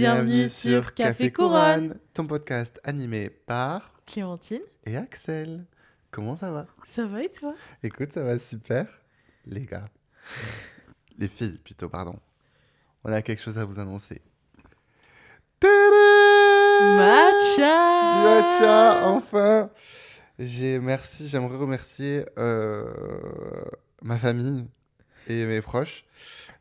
bienvenue sur Café Couronne, ton podcast animé par Clémentine, et Axel. Comment ça va? ça va et toi? Écoute, ça va super. Les gars, les filles plutôt, pardon. On a quelque chose à vous annoncer. Tadam! Du matcha, Matcha! enfin! J'aimerais remercier ma famille et mes proches.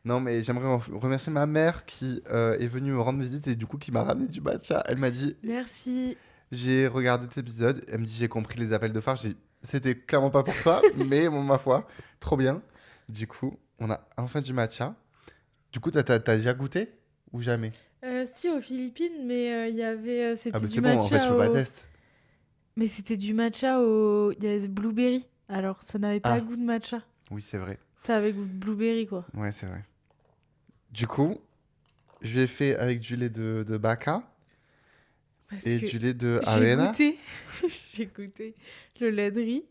Non, mais j'aimerais remercier ma mère qui est venue me rendre visite et du coup qui m'a ramené du matcha. Elle m'a dit, Merci. j'ai regardé tes épisodes, elle me dit, j'ai compris les appels de phare. J'ai dit, c'était clairement pas pour toi, mais bon, ma foi, trop bien. Du coup, on a enfin du matcha. Du coup, t'as déjà goûté ou jamais? Si aux Philippines, mais il y avait, Ah c'était bah du c'est bon, en fait, je matcha peux pas au, tester. mais c'était du matcha au, il y avait blueberry. Alors ça n'avait pas Ah, goût de matcha, oui, c'est vrai. ça avait goût de blueberry quoi. Ouais, c'est vrai. Du coup, je l'ai fait avec du lait de Bacca Parce et que du lait de j'ai Avena. goûté, j'ai goûté le lait de riz.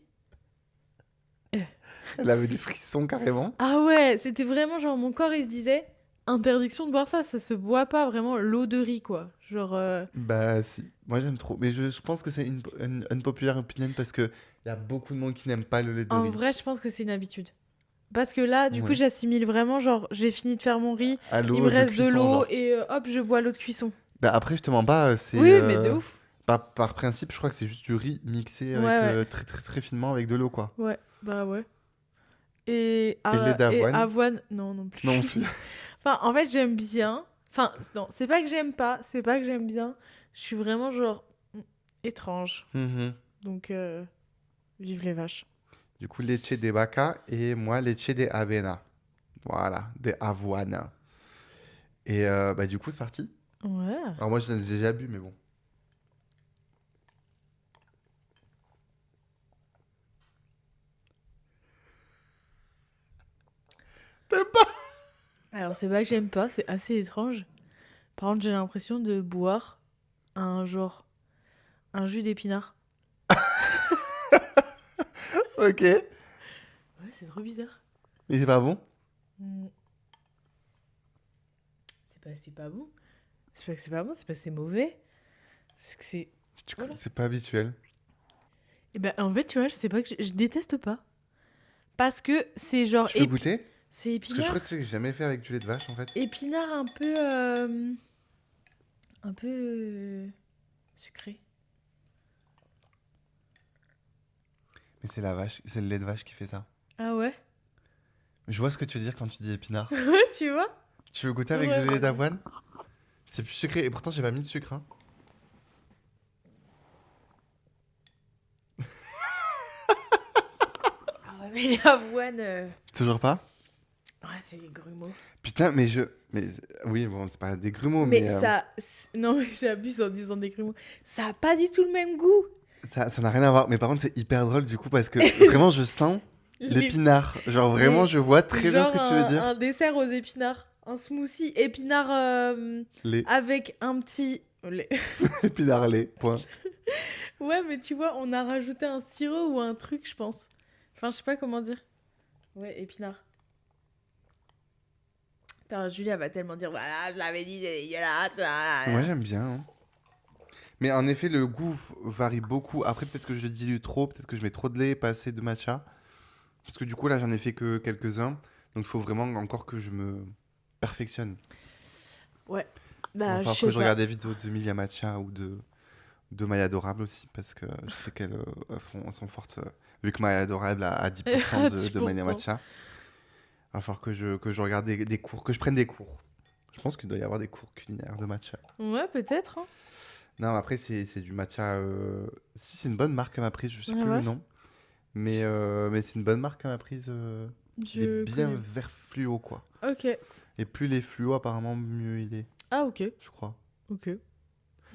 Elle avait des frissons carrément. Ah ouais, c'était vraiment genre mon corps il se disait interdiction de boire ça, ça se boit pas vraiment l'eau de riz quoi. Genre Bah si, moi j'aime trop. Mais je pense que c'est une unpopular opinion parce que il y a beaucoup de monde qui n'aime pas le lait de en riz. vrai, je pense que c'est une habitude. Parce que là, du coup, Ouais. j'assimile vraiment, genre, j'ai fini de faire mon riz, À il me l'eau de reste de cuisson, l'eau genre. et hop, je bois l'eau de cuisson. Bah après, je te mens pas, c'est... Oui, mais de ouf. par principe, je crois que c'est juste du riz mixé Ouais, avec, ouais, très très très finement avec de l'eau, quoi. ouais, bah ouais. Et, Et le lait et d'avoine, avoine, non, non non plus. plus. Enfin, en fait, j'aime bien. Enfin, non, c'est pas que j'aime pas, c'est pas que j'aime bien. Je suis vraiment, genre, étrange. Mhm. Donc, vive les vaches. Du coup, leche de vaca et moi, leche de avena. Voilà, de avoine. Et bah du coup, c'est parti. Ouais. Alors moi, j'ai déjà bu, mais bon. T'aimes pas? Alors, c'est pas que j'aime pas, c'est assez étrange. Par contre, j'ai l'impression de boire un genre, un jus d'épinard. Ok. Ouais, c'est trop bizarre. Mais c'est pas bon? Hmm. C'est pas bon. C'est pas que c'est pas bon, c'est pas que c'est mauvais. C'est que c'est. Voilà. C'est pas habituel. Et ben en fait, tu vois, je sais pas que je déteste pas. Parce que c'est genre. Je peux goûter? C'est Parce que je crois épinard. que tu sais que j'ai jamais fait avec du lait de vache, en fait. Épinard un peu. Un peu. Sucré. Mais c'est la vache, c'est le lait de vache qui fait ça. Ah ouais? Je vois ce que tu veux dire quand tu dis épinard. Ouais, tu vois? Tu veux goûter avec Ouais, du lait vas-y. d'avoine? C'est plus sucré, et pourtant j'ai pas mis de sucre, hein. Ah ouais, mais l'avoine. Toujours pas? Ouais, c'est les grumeaux. Putain, mais je... Mais oui, bon, c'est pas des grumeaux, Mais mais ça. Non, mais j'abuse en disant des grumeaux. Ça a pas du tout le même goût. ça n'a rien à voir. Mais par contre, c'est hyper drôle du coup, parce que vraiment, je sens Les l'épinard. Genre vraiment, Les... je vois très bien ce Genre que tu veux dire. un dessert aux épinards. Un smoothie épinard Les avec un petit... lait. épinards lait, point. Ouais, mais tu vois, on a rajouté un sirop ou un truc, je pense. Enfin, je sais pas comment dire. Ouais, épinard. Putain, Julia va tellement dire, voilà, je l'avais dit, c'est dégueulasse. Moi, j'aime bien, hein. Mais en effet, le goût varie beaucoup. Après, peut-être que je le dilue trop, peut-être que je mets trop de lait, pas assez de matcha. Parce que du coup, là, j'en ai fait que quelques-uns. Donc, il faut vraiment encore que je me perfectionne. Ouais, Il va bah, je falloir que sais je pas. regarde des vidéos de Milia Matcha ou de Maya Adorable aussi. Parce que je sais qu'elles elles sont fortes. Vu que Maya Adorable a 10% À de Maya 10%. Matcha. Il va falloir que je regarde des cours, que je prenne des cours. Je pense qu'il doit y avoir des cours culinaires de matcha. Ouais, peut-être. Hein. Non, après, c'est du matcha. Si, c'est une bonne marque à ma prise, je sais Ah plus le ouais, nom. Mais c'est une bonne marque à ma prise. Il est je bien connais. vert fluo, quoi. Ok. Et plus il est fluo, apparemment, mieux il est, Ah, ok. je crois. Ok.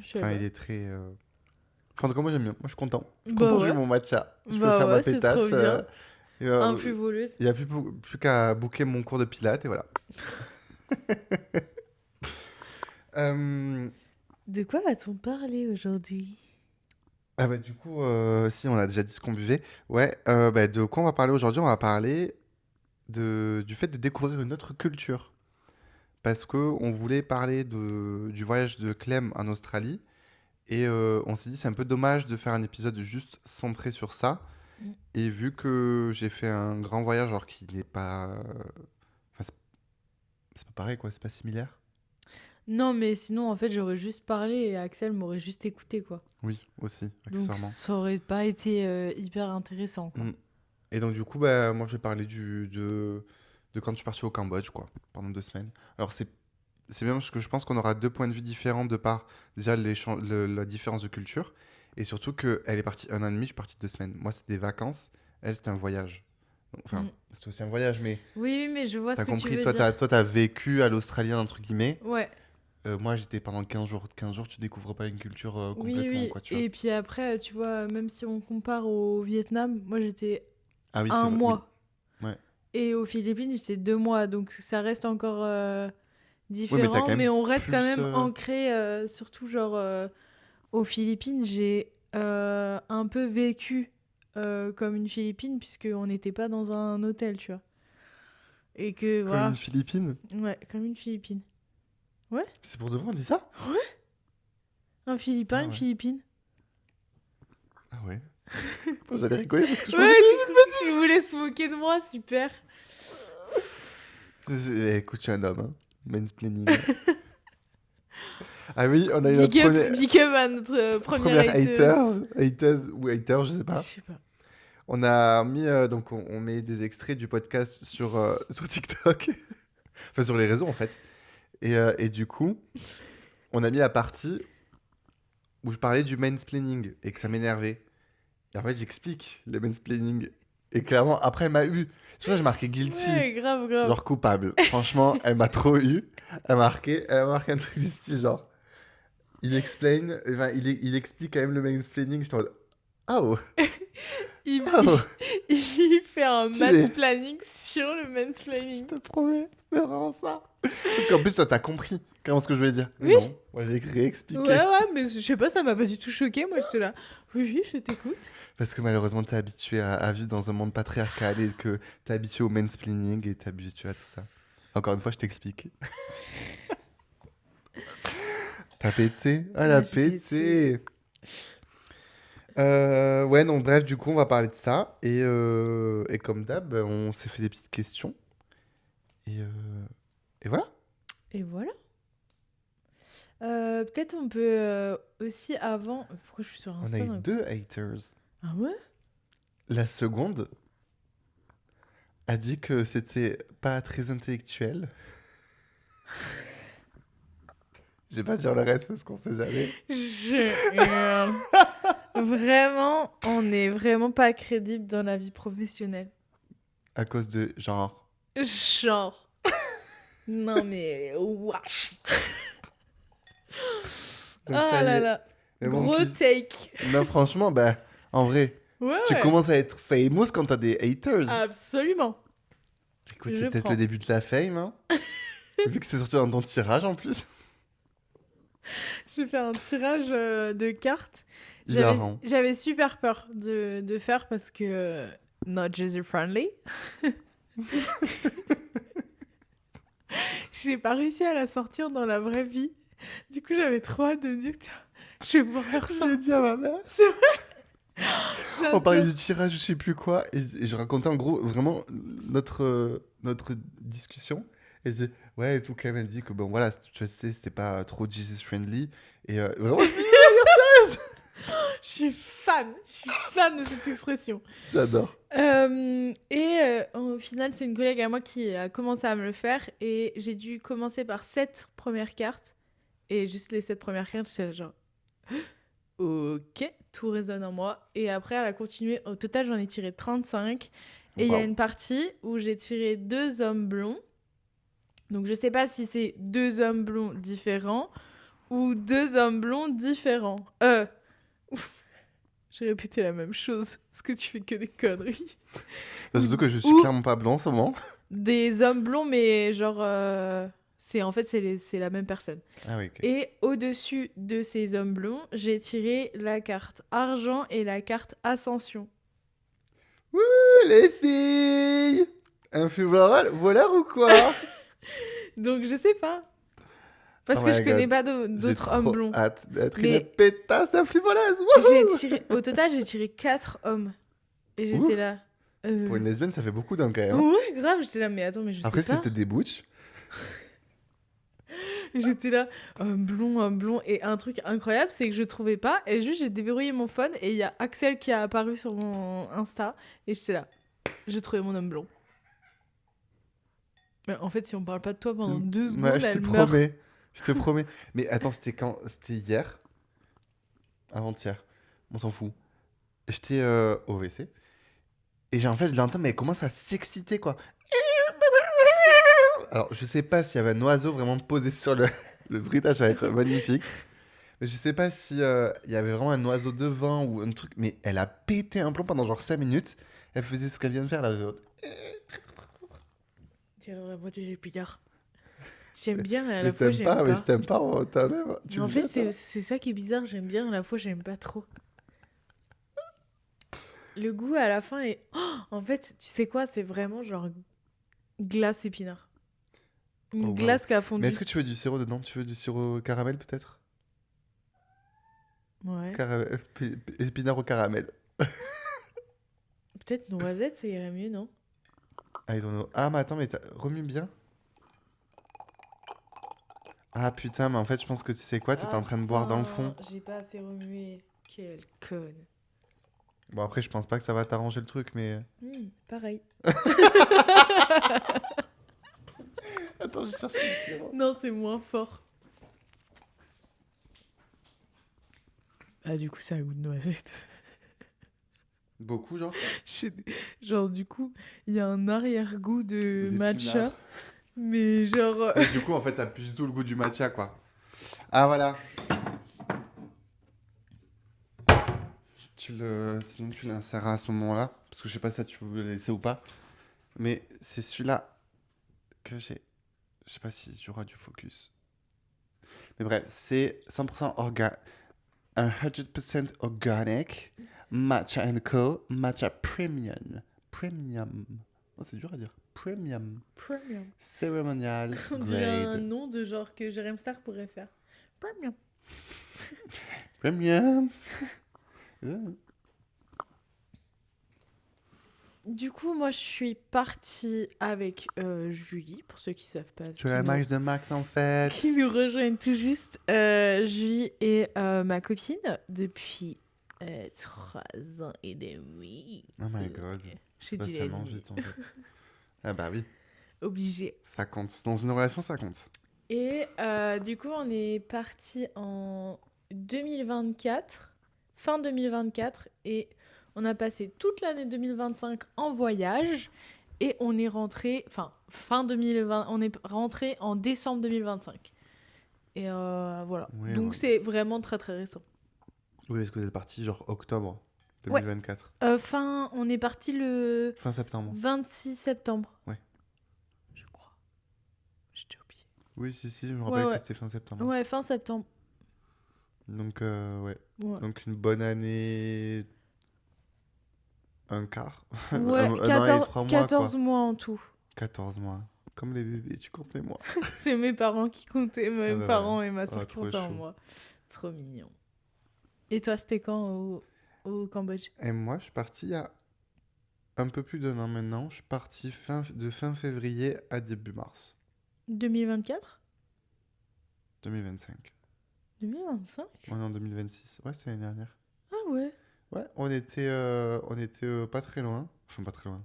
Je sais Enfin, pas. il est très. Enfin, en tout cas, moi, j'aime bien. Moi, je suis content. Je suis Bah content, j'ai eu ouais. mon matcha. Je peux Bah faire ma ouais, c'est trop pétasse. bien. Et, Influvoleuse. il n'y a plus qu'à booker mon cours de pilates, et voilà. Euh, De quoi va-t-on parler aujourd'hui? Ah bah du coup, si on a déjà dit ce qu'on buvait, ouais, bah, de quoi on va parler aujourd'hui? On va parler du fait de découvrir une autre culture. parce que on voulait parler du voyage de Clem en Australie. Et on s'est dit, c'est un peu dommage de faire un épisode juste centré sur ça. Mm. Et vu que j'ai fait un grand voyage, alors qu'il n'est pas. Enfin, c'est pas pareil, quoi, c'est pas similaire. Non, mais sinon, en fait, j'aurais juste parlé et Axel m'aurait juste écouté, quoi. Oui, aussi, Donc, accessoirement. ça aurait pas été hyper intéressant, quoi. Mm. Et donc, du coup, bah, moi, je vais parler de quand je suis parti au Cambodge, quoi, pendant 2 semaines. Alors, c'est bien parce que je pense qu'on aura 2 points de vue différents de par déjà la différence de culture. Et surtout qu'elle est partie 1 an et demi, je suis parti 2 semaines. Moi, c'était des vacances, elle, c'était un voyage. Enfin, Mm. c'était aussi un voyage, mais Oui, mais je vois ce t'as que tu compris, veux toi, dire. t'as vécu à l'australien, entre guillemets. Ouais, Moi, j'étais pendant 15 jours. 15 jours, tu découvres pas une culture oui, complètement, oui. quoi, tu vois. Et puis après, tu vois, même si on compare au Vietnam, moi, j'étais Ah oui, c'est un vrai, oui. mois. Ouais. Et aux Philippines, j'étais 2 mois. Donc, ça reste encore Oui, mais t'as différent. quand Mais même on reste quand plus... même ancré, surtout, genre, aux Philippines, j'ai un peu vécu comme une Philippine, puisqu'on n'était pas dans un hôtel, tu vois. Et que, comme voilà. une Philippine. Ouais, comme une Philippine. Ouais, C'est pour de vrai, on dit ça? un Philippin, Ah une ouais. Philippine. Ah ouais. Moi, j'allais rigoler parce que je Ouais, pensais tu voulais se moquer de moi, super. Écoute, je suis un homme, hein. Mansplaining. Ah oui, on a eu notre Big up à notre première première hateuse. haters ou hater, je sais Je pas. sais pas. On a mis, donc on met des extraits du podcast sur TikTok, enfin sur les réseaux en fait. Et du coup, on a mis la partie où je parlais du mansplaining et que ça m'énervait. Et en fait, j'explique le mansplaining. Et clairement, après, elle m'a eu. C'est pour ça que j'ai marqué guilty, Ouais, grave, grave. genre coupable. Franchement, elle m'a trop eu. Elle a marqué un truc du style genre. Il explique quand même le mansplaining. J'étais en mode, oh, Il, oh, il fait un tu es. mansplaining sur le Je mansplaining. te promets, c'est vraiment ça. Parce qu'en plus, toi, t'as compris comment ce que je voulais dire. Mais Oui. non, moi, j'ai réexpliqué. Ouais, mais je sais pas, ça m'a pas du tout choqué. Moi, j'étais là. Oui, oui, je t'écoute. Parce que malheureusement, t'es habitué à vivre dans un monde patriarcal et que t'es habitué au mansplaining et t'es habitué à tout ça. Encore une fois, je t'explique. T'as pété? Ah, la Ouais, j'ai pété. pété! Ouais, non, bref, du coup, on va parler de ça. Et comme d'hab, on s'est fait des petites questions. Et voilà. Et voilà. Peut-être on peut aussi avant. Pourquoi je suis sur On Insta a eu d'un coup 2 haters. Ah ouais? La seconde a dit que c'était pas très intellectuel. Je vais pas dire le reste parce qu'on sait jamais. Vraiment, on n'est vraiment pas crédible dans la vie professionnelle. À cause de genre. Genre. Non mais wesh. Donc Ah ça y là est. là. Mais bon, Gros take. non, franchement, bah, en vrai, Ouais, tu ouais. commences à être famous quand t'as des haters. Absolument. Écoute, Je c'est peut-être prends. le début de la fame, hein. Vu que c'est sorti dans ton tirage en plus. J'ai fait un tirage de cartes. Hilarant. J'avais super peur de faire parce que not user friendly. J'ai pas réussi à la sortir dans la vraie vie. Du coup, j'avais trop hâte de me dire, tiens, je vais pouvoir faire Je l'ai dit sortir. à ma mère. C'est vrai. On parlait J'adore. du tirage, je sais plus quoi, et je racontais en gros vraiment notre discussion. Et c'est ouais, et tout, quand même, elle dit que bon, voilà, tu sais, c'était pas trop Jesus friendly. Et vraiment, je dis, Je suis fan. Je suis fan de cette expression. j'adore. Au final, c'est une collègue à moi qui a commencé à me le faire. Et j'ai dû commencer par 7 premières cartes. Et juste les 7 premières cartes, j'étais là genre... Ok, tout résonne en moi. Et après, elle a continué. Au total, j'en ai tiré 35. Et il y a Wow. une partie où j'ai tiré 2 hommes blonds. Donc, je sais pas si c'est 2 hommes blonds différents ou 2 hommes blonds différents. J'ai répété la même chose, parce que tu fais que des conneries. Surtout que je suis Ou clairement pas blanc en ce moment. des hommes blonds, mais genre... c'est la même personne. Ah oui, ok. Et au-dessus de ces hommes blonds, j'ai tiré la carte argent et la carte ascension. Ouh, les filles! Un feu voleur ou quoi? Donc je sais pas. Parce Oh que my je connais God. pas J'ai d'autres hommes trop blonds. hâte d'être une Mais pétasse influvoleuse. Wouhou. au total, j'ai tiré 4 hommes. Et Ouh, j'étais là. pour une lesbienne, ça fait beaucoup d'un quand même, hein. Ouais, grave, j'étais là, mais attends, mais je sais Après, pas. c'était des butch. J'étais là, un blond. Et un truc incroyable, c'est que je trouvais pas. Et juste, j'ai déverrouillé mon phone et il y a Axel qui a apparu sur mon Insta. Et j'étais là, j'ai trouvé mon homme blond. Mais en fait, si on parle pas de toi pendant 2 Ouais, secondes, je te elle meurt. promets. Je te promets. Mais attends, c'était quand? C'était hier? Avant-hier. On s'en fout. J'étais au WC. Et en fait, je l'entends, mais elle commence à s'exciter, quoi. Alors, je sais pas s'il y avait un oiseau vraiment posé sur le... Le bruitage va être magnifique. Mais je sais pas si il y avait vraiment un oiseau devant ou un truc. Mais elle a pété un plomb pendant genre 5 minutes. Elle faisait ce qu'elle vient de faire, là. C'est vraiment des épinards. J'aime bien et à Mais la si fois t'aimes j'aime pas, mais si pas. t'aimes pas, on t'enlève. Tu En me fait, dis ça? c'est ça qui est bizarre, j'aime bien, à la fois j'aime pas trop. Le goût à la fin est... Oh, en fait, tu sais quoi, c'est vraiment genre glace épinard. Oh, Une waouh. glace qui a Mais fondu. est-ce que tu veux du sirop dedans? Tu veux du sirop caramel, peut-être? Ouais. Épinard au caramel. Peut-être noisette, ça irait mieux, non? I don't know. Ah, mais attends, mais remue bien. Ah putain, mais en fait, je pense que tu sais quoi, t'étais Ah en train de boire dans le fond. putain, j'ai pas assez remué. Quelle conne. Bon, après, je pense pas que ça va t'arranger le truc, mais. Pareil. Attends, je cherche le sirop. Non, c'est moins fort. Ah, du coup, ça a goût de noisette. Beaucoup, genre? Genre, du coup, il y a un arrière-goût de Des matcha. pinards. Mais genre... Mais du coup, en fait, ça pue du tout le goût du matcha, quoi. Ah, voilà. Sinon, tu l'inséreras à ce moment-là. Parce que je sais pas si tu veux le laisser ou pas. Mais c'est celui-là que j'ai. Je sais pas si tu auras du focus. Mais bref, c'est 100% 100% organic. Matcha Co. Matcha Premium. Premium. Oh, c'est dur à dire. Premium. Premium. Ceremonial On dirait un grade. nom de genre que Jérém Star pourrait faire. Premium. Premium. Du coup, moi, je suis partie avec Julie, pour ceux qui savent pas. Tu es la Max de Max, en fait. Qui nous rejoignent tout juste. Julie est ma copine depuis 3 ans et demi. Oh my god. J'ai Ça dit passe et tellement demi. vite, en fait. Ah bah oui, Obligé. ça compte. Dans une relation, ça compte. Et du coup, on est parti en 2024, fin 2024, et on a passé toute l'année 2025 en voyage, et on est rentré, enfin, fin 2020, on est rentré en décembre 2025. Et voilà. Oui, Donc ouais. c'est vraiment très très récent. Oui, parce que vous êtes parti genre octobre Ouais. 2024. On est parti le Fin septembre. 26 septembre. Ouais. Je crois. J'étais oublié. Oui, si, je me rappelle Ouais. que c'était fin septembre. Ouais, fin septembre. Donc, ouais. Ouais. Donc, une bonne année. Un quart. Ouais, un an et 3 mois, 14 quoi. mois en tout. 14 mois. Comme les bébés, tu comptes les mois. C'est mes parents qui comptaient, mes Ah bah parents voilà. et ma soeur Ah, qui trop comptaient en chou. moi. Trop mignon. Et toi, c'était quand au Cambodge? Et moi, je suis parti il y a un peu plus d'un an maintenant. Je suis parti de fin février à début mars 2024? 2025. 2025? On est en 2026. Ouais, c'est l'année dernière. Ah ouais. Ouais, on était pas très loin. Enfin, pas très loin.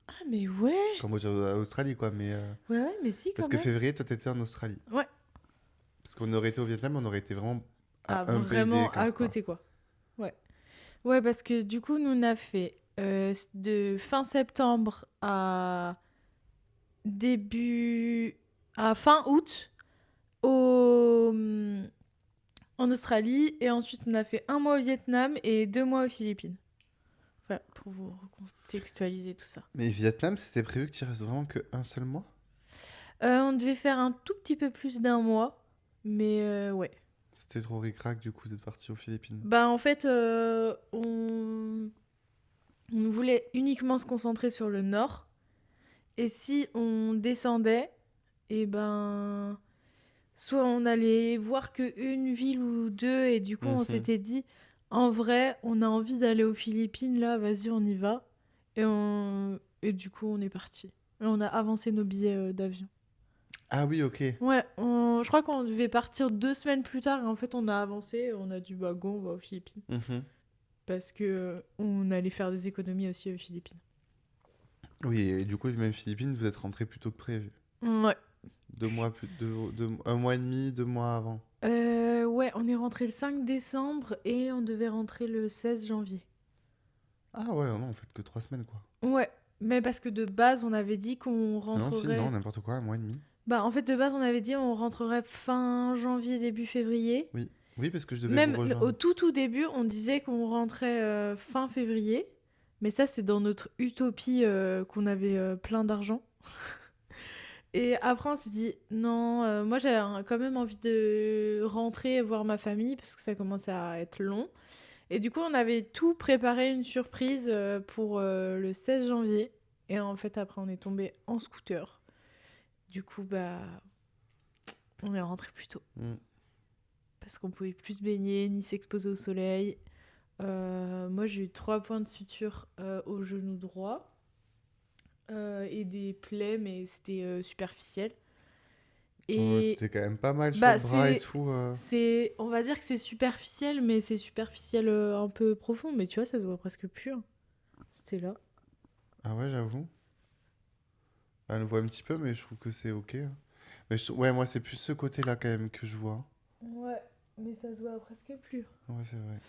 Ah mais ouais. Cambodge, Australie, quoi. Mais, Ouais, mais si quand parce que même. février, toi, t'étais en Australie. Ouais. Parce qu'on aurait été au Vietnam, on aurait été vraiment à un pays Vraiment d'écart, à quoi. côté quoi. Ouais. Ouais, parce que du coup, nous on a fait de fin septembre à fin août en Australie, et ensuite on a fait 1 mois au Vietnam et 2 mois aux Philippines. Voilà, pour vous recontextualiser tout ça. Mais Vietnam, c'était prévu que tu restes vraiment qu'un seul mois? On devait faire un tout petit peu plus d'1 mois, mais ouais. C'était trop ric-rac, du coup, d'être parti aux Philippines. Bah en fait, on voulait uniquement se concentrer sur le nord. Et si on descendait, et ben, soit on allait voir qu'une ville ou deux, et du coup, on Mhm. s'était dit, en vrai, on a envie d'aller aux Philippines, là, vas-y, on y va. Et du coup, on est parti. Et on a avancé nos billets d'avion. Ah oui, ok. Ouais, je crois qu'on devait partir 2 semaines plus tard, et en fait, on a avancé, et on a dit, bah, go, on va aux Philippines. Mhm. Parce que on allait faire des économies aussi aux Philippines. Oui, et du coup, même Philippines, vous êtes rentré plus tôt que prévu. Ouais. 2 mois plus, un mois et demi, 2 mois avant. Ouais, on est rentré le 5 décembre et on devait rentrer le 16 janvier. Ah ouais, non, en fait que 3 semaines, quoi. Ouais, mais parce que de base, on avait dit qu'on Non, si, non, rentrerait. n'importe quoi, un mois et demi. Bah, en fait, de base, on avait dit on rentrerait fin janvier, début février. Oui, oui, parce que je devais vous Même au rejoindre. tout début, on disait qu'on rentrait fin février. Mais ça, c'est dans notre utopie qu'on avait plein d'argent. Et après, on s'est dit, non, moi j'avais quand même envie de rentrer et voir ma famille parce que ça commençait à être long. Et du coup, on avait tout préparé, une surprise pour le 16 janvier. Et en fait, après, on est tombé en scooter. Du coup, bah, on est rentré plus tôt. Mm. Parce qu'on pouvait plus se baigner ni s'exposer au soleil. Moi, j'ai eu 3 points de suture au genou droit. Et des plaies, mais c'était superficiel. Ouais, Et t'étais quand même pas mal sur bah, le bras et tout. on va dire que c'est superficiel, mais c'est superficiel un peu profond. Mais tu vois, ça se voit presque plus, hein. C'était là. Ah ouais, j'avoue. Elle le voit un petit peu, mais je trouve que c'est ok, hein. Mais ouais, moi, c'est plus ce côté-là quand même que je vois. Ouais, mais ça se voit presque plus. Ouais, c'est vrai.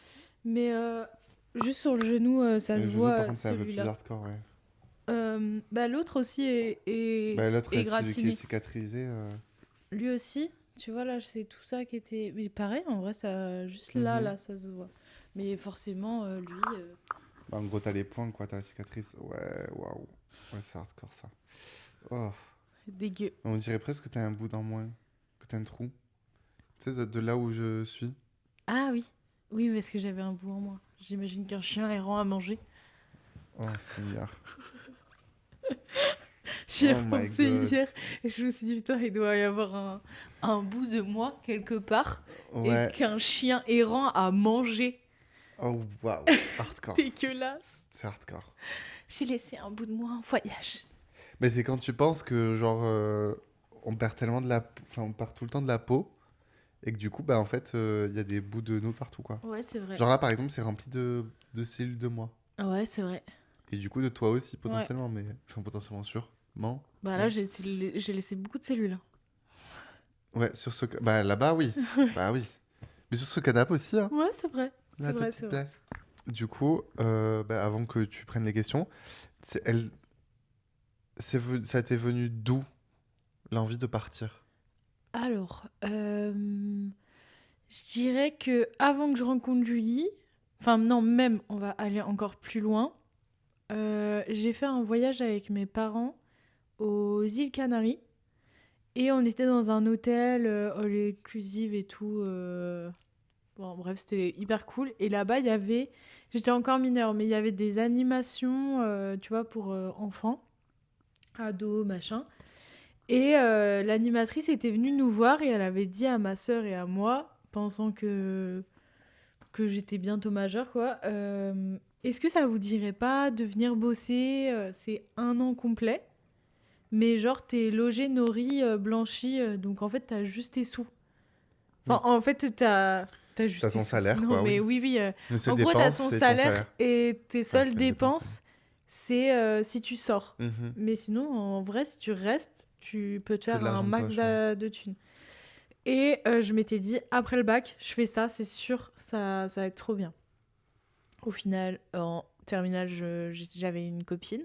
Mais juste sur le genou, ça Et se le genou, par voit, contre, c'est un peu plus celui-là. hardcore, ouais. Bah, l'autre aussi Bah, l'autre, est celui qui est gratiné. cicatrisé. Lui aussi, tu vois, là, c'est tout ça qui était. Mais pareil, en vrai, ça, juste Mhm. là, ça se voit. Mais forcément, lui, Bah, en gros, t'as les points, quoi, t'as la cicatrice. Ouais, waouh. Ouais, c'est hardcore, ça. Oh. dégueu. On dirait presque que t'as un bout d'en moins, que t'as un trou. Tu sais, de là où je suis. Ah oui, oui, parce que j'avais un bout en moins. J'imagine qu'un chien errant à manger. Oh, Seigneur. J'y ai Oh my repensé god. hier et je me suis dit, putain, il doit y avoir un bout de moi quelque part et Ouais. qu'un chien errant a mangé. Oh, waouh. Hardcore. Dégueulasse. C'est hardcore. J'ai laissé un bout de moi en voyage. Mais c'est quand tu penses que, genre, on perd tellement de la... Enfin, on perd tout le temps de la peau. Et que du coup, bah, en fait, il y a des bouts de nous partout, quoi. Ouais, c'est vrai. Genre là, par exemple, c'est rempli de cellules de moi. Ouais, c'est vrai. Et du coup, de toi aussi, Ouais. potentiellement. Mais... Enfin, potentiellement sûrement. Bah là, Même. j'ai laissé beaucoup de cellules, hein. Ouais, sur ce... Bah, là-bas, oui. Bah oui. Mais sur ce canapé aussi, hein. Ouais, c'est vrai. Là, C'est à ta vrai, petite c'est vrai. place. Du coup, bah, avant que tu prennes les questions, c'est- elle... ça t'est venu d'où l'envie de partir? Alors, je dirais que avant que je rencontre Julie, enfin non, même, on va aller encore plus loin. J'ai fait un voyage avec mes parents aux îles Canaries et on était dans un hôtel all inclusive et tout. Bon, bref, c'était hyper cool. Et là-bas, il y avait, j'étais encore mineure, mais il y avait des animations, tu vois, pour enfants, ados, machin. Et l'animatrice était venue nous voir et elle avait dit à ma sœur et à moi, pensant que j'étais bientôt majeure, quoi, est-ce que ça vous dirait pas de venir bosser c'est 1 an complet, mais genre t'es logé, nourri, blanchi, donc en fait t'as juste tes sous. Oui. Enfin, en fait t'as T'as juste tes ton sous. salaire, Non, quoi, mais oui. oui, oui. Les seules En gros, t'as dépenses, ton c'est ton salaire salaire. et tes Enfin, c'est seules pas une dépense, mais... dépenses, c'est si tu sors. Mhm. Mais sinon, en vrai, si tu restes, tu peux te Que de faire un l'argent de max poche, ouais. de thunes. Et je m'étais dit, après le bac, je fais ça, c'est sûr, ça va être trop bien. Au final, en terminale, j'avais une copine.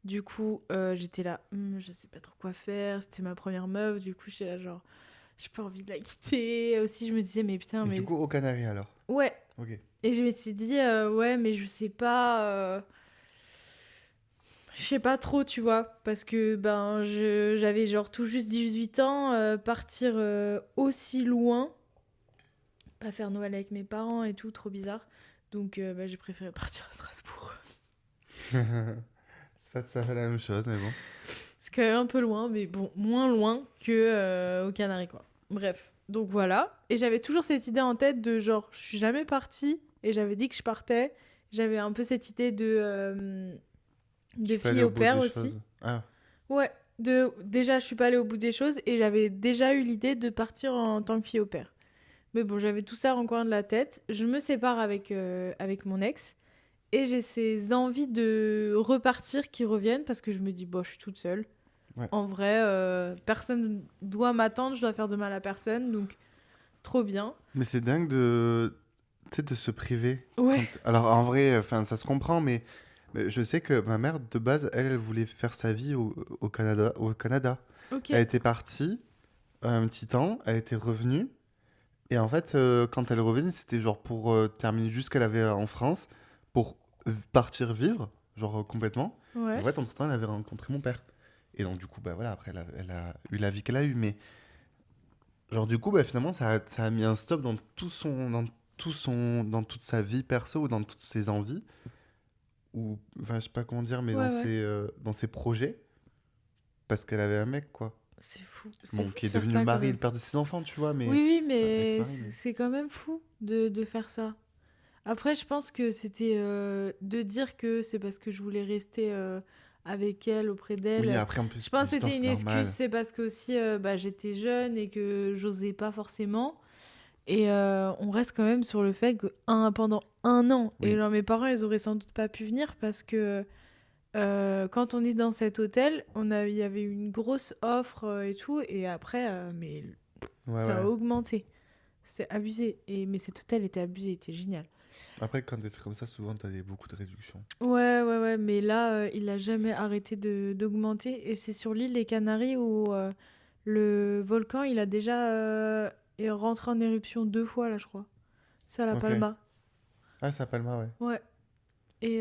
Du coup, j'étais là, je sais pas trop quoi faire. C'était ma première meuf. Du coup, j'étais là, genre, j'ai pas envie de la quitter. Aussi, je me disais, mais putain, Et du mais. coup, aux Canaries, alors? Ouais. Ok. Et je m'étais dit, ouais, mais je sais pas. Je sais pas trop, tu vois, parce que ben j'avais genre tout juste 18 ans, partir aussi loin, pas faire Noël avec mes parents et tout, trop bizarre. Donc bah, j'ai préféré partir à Strasbourg. C'est pas tout à fait la même chose, mais bon. C'est quand même un peu loin, mais bon, moins loin que aux Canaries, quoi. Bref, donc voilà. Et j'avais toujours cette idée en tête de genre, je suis jamais partie et j'avais dit que je partais. J'avais un peu cette idée de Tu peux aller fille au au bout père des aussi. choses. Ah, Ouais, déjà, je suis pas allée au bout des choses et j'avais déjà eu l'idée de partir en tant que fille au père. Mais bon, j'avais tout ça en coin de la tête. Je me sépare avec mon ex et j'ai ces envies de repartir qui reviennent parce que je me dis, bon, je suis toute seule. ouais. En vrai, personne doit m'attendre, je dois faire de mal à personne, donc trop bien. Mais c'est dingue de, tu sais, de se priver. Ouais. Quand... Alors en vrai, enfin, ça se comprend, mais je sais que ma mère, de base, elle voulait faire sa vie au Canada, au Canada. Ok. Elle était partie un petit temps, elle était revenue. Et en fait, quand elle revenait, c'était genre pour terminer juste ce qu'elle avait en France, pour partir vivre, genre complètement. Et en Ouais. fait, entre-temps, elle avait rencontré mon père. Et donc, du coup, bah voilà, après, elle a eu la vie qu'elle a eue. Mais, genre, du coup, bah, finalement, ça a mis un stop dans toute sa vie perso ou dans toutes ses envies. Ou, enfin, je sais pas comment dire, mais Ouais, ouais. dans ses projets. Parce qu'elle avait un mec, quoi. C'est fou. C'est Bon, fou qui de est faire devenu le ça quand mari et même. le père de ses enfants, tu vois, mais Oui, oui, c'est un mais ex-mari. Mais... c'est quand même fou de faire ça. Après, je pense que c'était de dire que c'est parce que je voulais rester avec elle, auprès Oui, d'elle. après, en Je plus, pense que 18 ans, c'était c'est une excuse, normal. c'est parce que aussi bah, j'étais jeune et que j'osais pas forcément. Et on reste quand même sur le fait que pendant 1 an, et Oui. genre mes parents, ils auraient sans doute pas pu venir parce que quand on est dans cet hôtel, il y avait une grosse offre et tout, et après, mais Ouais, ça a ouais. augmenté. C'était abusé. Mais cet hôtel était abusé, il était génial. Après, quand t'es comme ça, souvent, beaucoup de réductions. Ouais, ouais, ouais, mais là, il a jamais arrêté d'augmenter. Et c'est sur l'île des Canaries où le volcan, il a déjà est rentré en éruption 2 fois, là, je crois. C'est à La Ok. Palma. Ah, c'est à Palma, ouais. Ouais. Et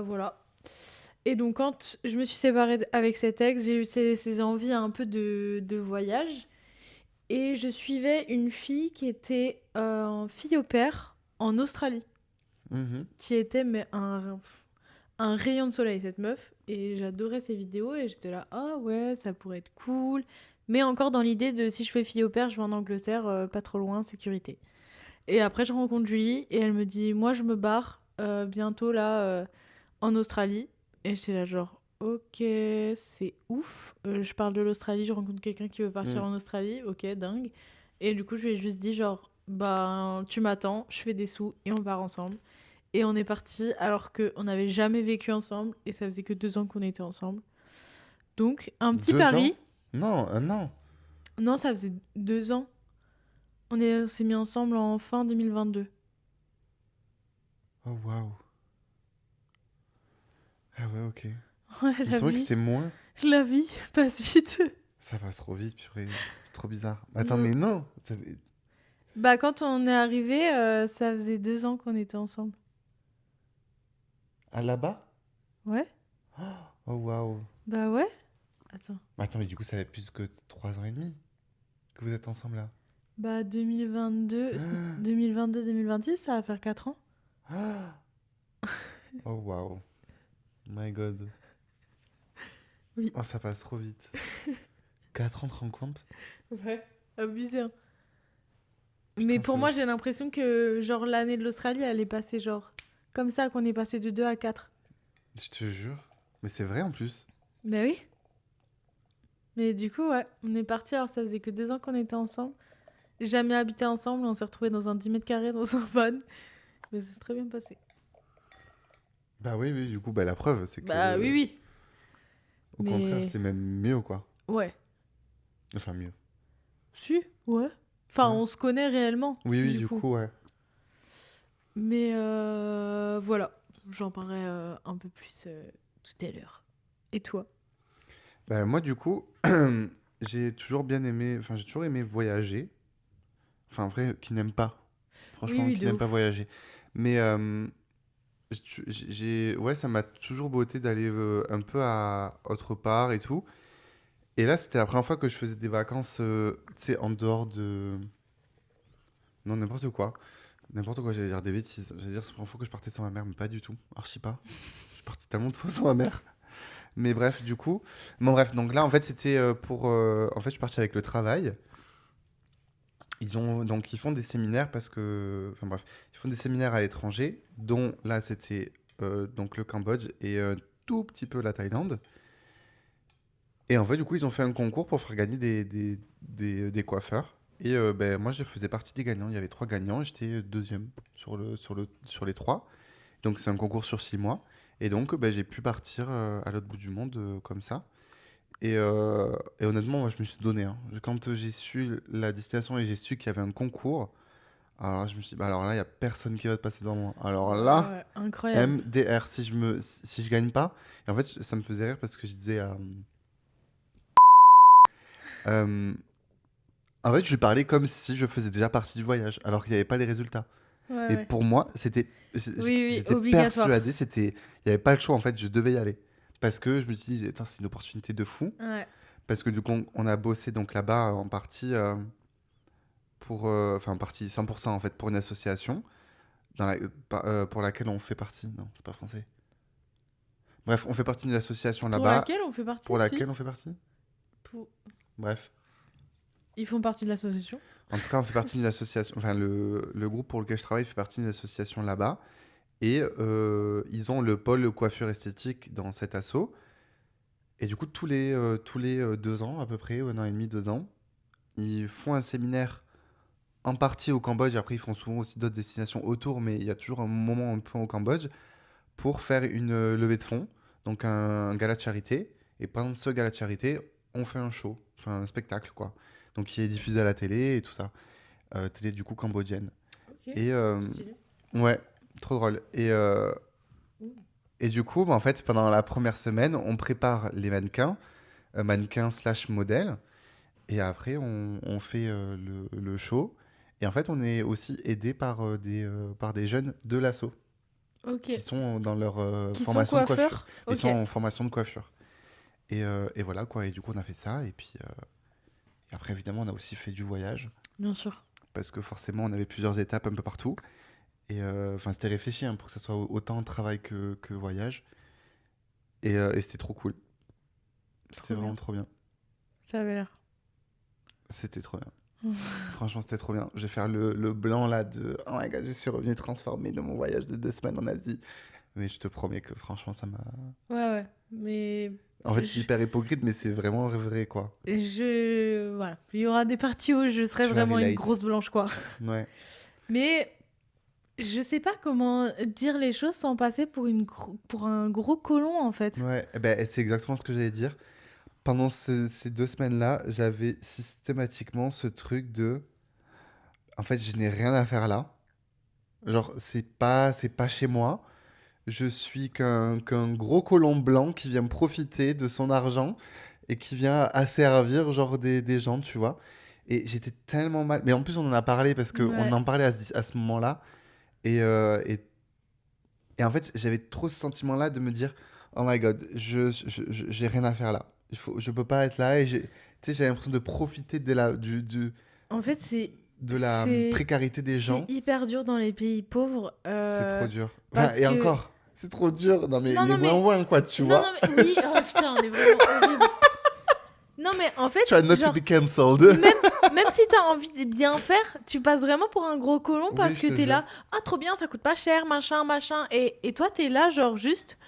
voilà. Et donc, quand je me suis séparée avec cet ex, j'ai eu ces envies un peu de voyage. Et je suivais une fille qui était en fille au pair en Australie, Mhm. qui était mais un rayon de soleil, cette meuf. Et j'adorais ses vidéos et j'étais là, ah ouais, ça pourrait être cool. Mais encore dans l'idée de si je fais fille au pair, je vais en Angleterre, pas trop loin, sécurité. Et après, je rencontre Julie et elle me dit, moi, je me barre bientôt là en Australie. Et j'étais là, genre, ok, c'est ouf. Je parle de l'Australie, je rencontre quelqu'un qui veut partir Mm. en Australie. Ok, dingue. Et du coup, je lui ai juste dit, genre, bah, tu m'attends, je fais des sous et on part ensemble. Et on est parti alors qu'on n'avait jamais vécu ensemble et ça faisait que 2 ans qu'on était ensemble. Donc, un petit 2 ans? pari. Non, un an. Non, ça faisait 2 ans. On s'est mis ensemble en fin 2022. Oh, waouh. Ah ouais, ok. Ouais, Mais la c'est vrai que vie, c'était moins. la vie passe vite. Ça passe trop vite, purée. Trop bizarre. Attends, Mm. mais non. Bah, quand on est arrivé, ça faisait 2 ans qu'on était ensemble. Ah, là-bas? Ouais? Oh, waouh. Bah ouais. Attends. Attends, mais du coup, ça fait plus que 3 ans et demi que vous êtes ensemble là. Bah 2022-2026, ça va faire 4 ans. Oh, waouh. My God. Oui. Oh, ça passe trop vite. 4 ans, tu te rends compte? Ouais. Abusé, hein. Mais Putain, pour c'est moi, ouf. j'ai l'impression que genre l'année de l'Australie, elle est passée genre comme ça qu'on est passé de 2 à 4. Je te jure. Mais c'est vrai en plus. Bah oui. Mais du coup, ouais, on est partis alors ça faisait que 2 ans qu'on était ensemble. Jamais habité ensemble, on s'est retrouvés dans un 10 mètres carrés dans un van. Mais ça s'est très bien passé. Bah oui, oui, du coup, bah la preuve, c'est Bah oui, que, oui. au contraire, Mais c'est même mieux, quoi. ouais. Enfin, mieux. Si, ouais. Enfin, Ouais. on se connaît réellement, Oui, oui, du du coup. coup, ouais. Mais voilà, j'en parlerai un peu plus tout à l'heure. Et toi? Bah moi, du coup, j'ai toujours bien aimé, enfin, j'ai toujours aimé voyager. Enfin, en vrai, qui n'aime pas. Oui, Franchement, oui, qui de n'aime pas ouf. voyager. Mais, ouais, ça m'a toujours botté d'aller un peu à autre part et tout. Et là, c'était la première fois que je faisais des vacances, tu sais, en dehors de... Non, n'importe quoi. N'importe quoi, j'allais dire des bêtises. J'allais dire, c'est la première fois que je partais sans ma mère, mais pas du tout. Archi pas. Je suis parti tellement de fois sans ma mère. Mais bref, du coup. Bon, bref, donc là, en fait, c'était pour. En fait, je suis parti avec le travail. Donc, ils font des séminaires parce que. Enfin, bref, ils font des séminaires à l'étranger, dont là, c'était donc le Cambodge et un tout petit peu la Thaïlande. Et en fait, du coup, ils ont fait un concours pour faire gagner des coiffeurs. Et ben, moi, je faisais partie des gagnants. Il y avait 3 gagnants. J'étais deuxième sur les 3. Donc, c'est un concours sur 6 mois. Et donc, ben, j'ai pu partir à l'autre bout du monde comme ça. Et honnêtement, moi, je me suis donné, hein. Quand j'ai su la destination et j'ai su qu'il y avait un concours, alors là, je me suis dit, bah, alors là, il n'y a personne qui va te passer devant moi. Alors là, Ouais, incroyable. MDR, si je gagne pas. Et en fait, ça me faisait rire parce que je disais. Euh, En fait, je lui parlais comme si je faisais déjà partie du voyage, alors qu'il n'y avait pas les résultats. Ouais, Et ouais. pour moi, Oui, oui, j'étais obligatoire. persuadé, il n'y avait pas le choix, en fait, je devais y aller. Parce que je me suis dit, attends, c'est une opportunité de fou. Ouais. Parce que du coup, on a bossé donc là-bas en partie enfin, en partie 100% en fait, pour une association pour laquelle on fait partie. Non, c'est pas français. Bref, on fait partie d'une association Pour là-bas laquelle on fait partie, pour si. laquelle on fait partie. Pour... Bref. Ils font partie de l'association. En tout cas, on fait partie d'une association. Enfin, le groupe pour lequel je travaille fait partie d'une association là-bas. Et ils ont le pôle coiffure esthétique dans cet asso. Et du coup, tous les 2 ans, à peu près, 1 an et demi, 2 ans, ils font un séminaire en partie au Cambodge. Après, ils font souvent aussi d'autres destinations autour, mais il y a toujours un moment un peu au Cambodge pour faire une levée de fonds, donc un gala de charité. Et pendant ce gala de charité, on fait un show, enfin un spectacle, quoi. Donc, qui est diffusé à la télé et tout ça. Télé du coup cambodgienne. Ok, Et stylé. ouais, trop drôle. Et du coup, bah, en fait, pendant la première semaine, on prépare les mannequins slash modèles. Et après, on fait le show. Et en fait, on est aussi aidé par des jeunes de l'asso Ok. qui sont dans leur Qui sont formation de coiffure. coiffeurs? Ils Ok. sont en formation de coiffure. Et voilà quoi. Et du coup, on a fait ça. Et puis et après, évidemment, on a aussi fait du voyage. Bien sûr. Parce que forcément, on avait plusieurs étapes un peu partout. Et enfin, c'était réfléchi hein, pour que ça soit autant travail que voyage. Et c'était trop cool. C'était Trop vraiment bien. trop bien. Ça avait l'air. C'était trop bien. Franchement, c'était trop bien. Je vais faire le blanc là de oh my god, je suis revenu transformé de mon voyage de 2 semaines en Asie. Mais je te promets que franchement, ça m'a. Ouais, ouais. Mais En fait, c'est je, hyper hypocrite, mais c'est vraiment vrai quoi. voilà. Il y aura des parties où je serai Tu vas vraiment une relate. grosse blanche, quoi. Ouais. Mais je sais pas comment dire les choses sans passer pour pour un gros colon, en fait. Ouais, eh ben, c'est exactement ce que j'allais dire. Pendant ces 2 semaines-là, j'avais systématiquement ce truc de. En fait, je n'ai rien à faire là. Genre, c'est pas chez moi. Je suis qu'un gros colon blanc qui vient profiter de son argent et qui vient asservir genre des gens, tu vois. Et j'étais tellement mal. Mais en plus, on en a parlé parce qu'on Ouais. en parlait à ce moment-là. Et, euh, et, et en fait, j'avais trop ce sentiment-là de me dire, oh my god, j'ai rien à faire là. Je peux pas être là. Et tu sais, j'avais l'impression de profiter En fait, c'est de la c'est précarité des c'est gens. hyper dur dans les pays pauvres C'est trop dur. Enfin, parce et que encore, c'est trop dur. Non, mais non les non mais ouin quoi, tu non non vois. mais oui, oh putain, on est vraiment horrible. Non mais en fait, Try not to genre be cancelled. même même si t'as envie de bien faire, tu passes vraiment pour un gros colon Oui, parce je que te t'es jure. là, ah trop bien, ça coûte pas cher, machin machin, et toi t'es là genre juste.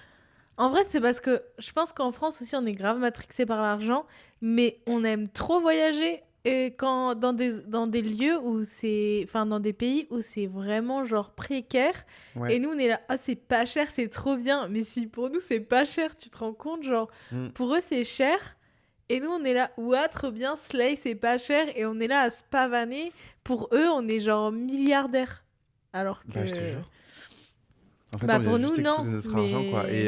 En vrai, c'est parce que je pense qu'en France aussi, on est grave matrixé par l'argent, mais on aime trop voyager et quand dans des lieux où c'est, enfin dans des pays où c'est vraiment genre précaire. Ouais. Et nous, on est là, ah c'est pas cher, c'est trop bien. Mais si pour nous c'est pas cher, tu te rends compte, genre Mm. pour eux c'est cher. Et nous, on est là, ouah, trop bien, Slay, c'est pas cher. Et on est là à se pavaner. Pour eux, on est genre milliardaires. Alors Bah, je te que, jure. En fait, bah on vient pour nous, juste non. exploser notre argent, quoi. Mais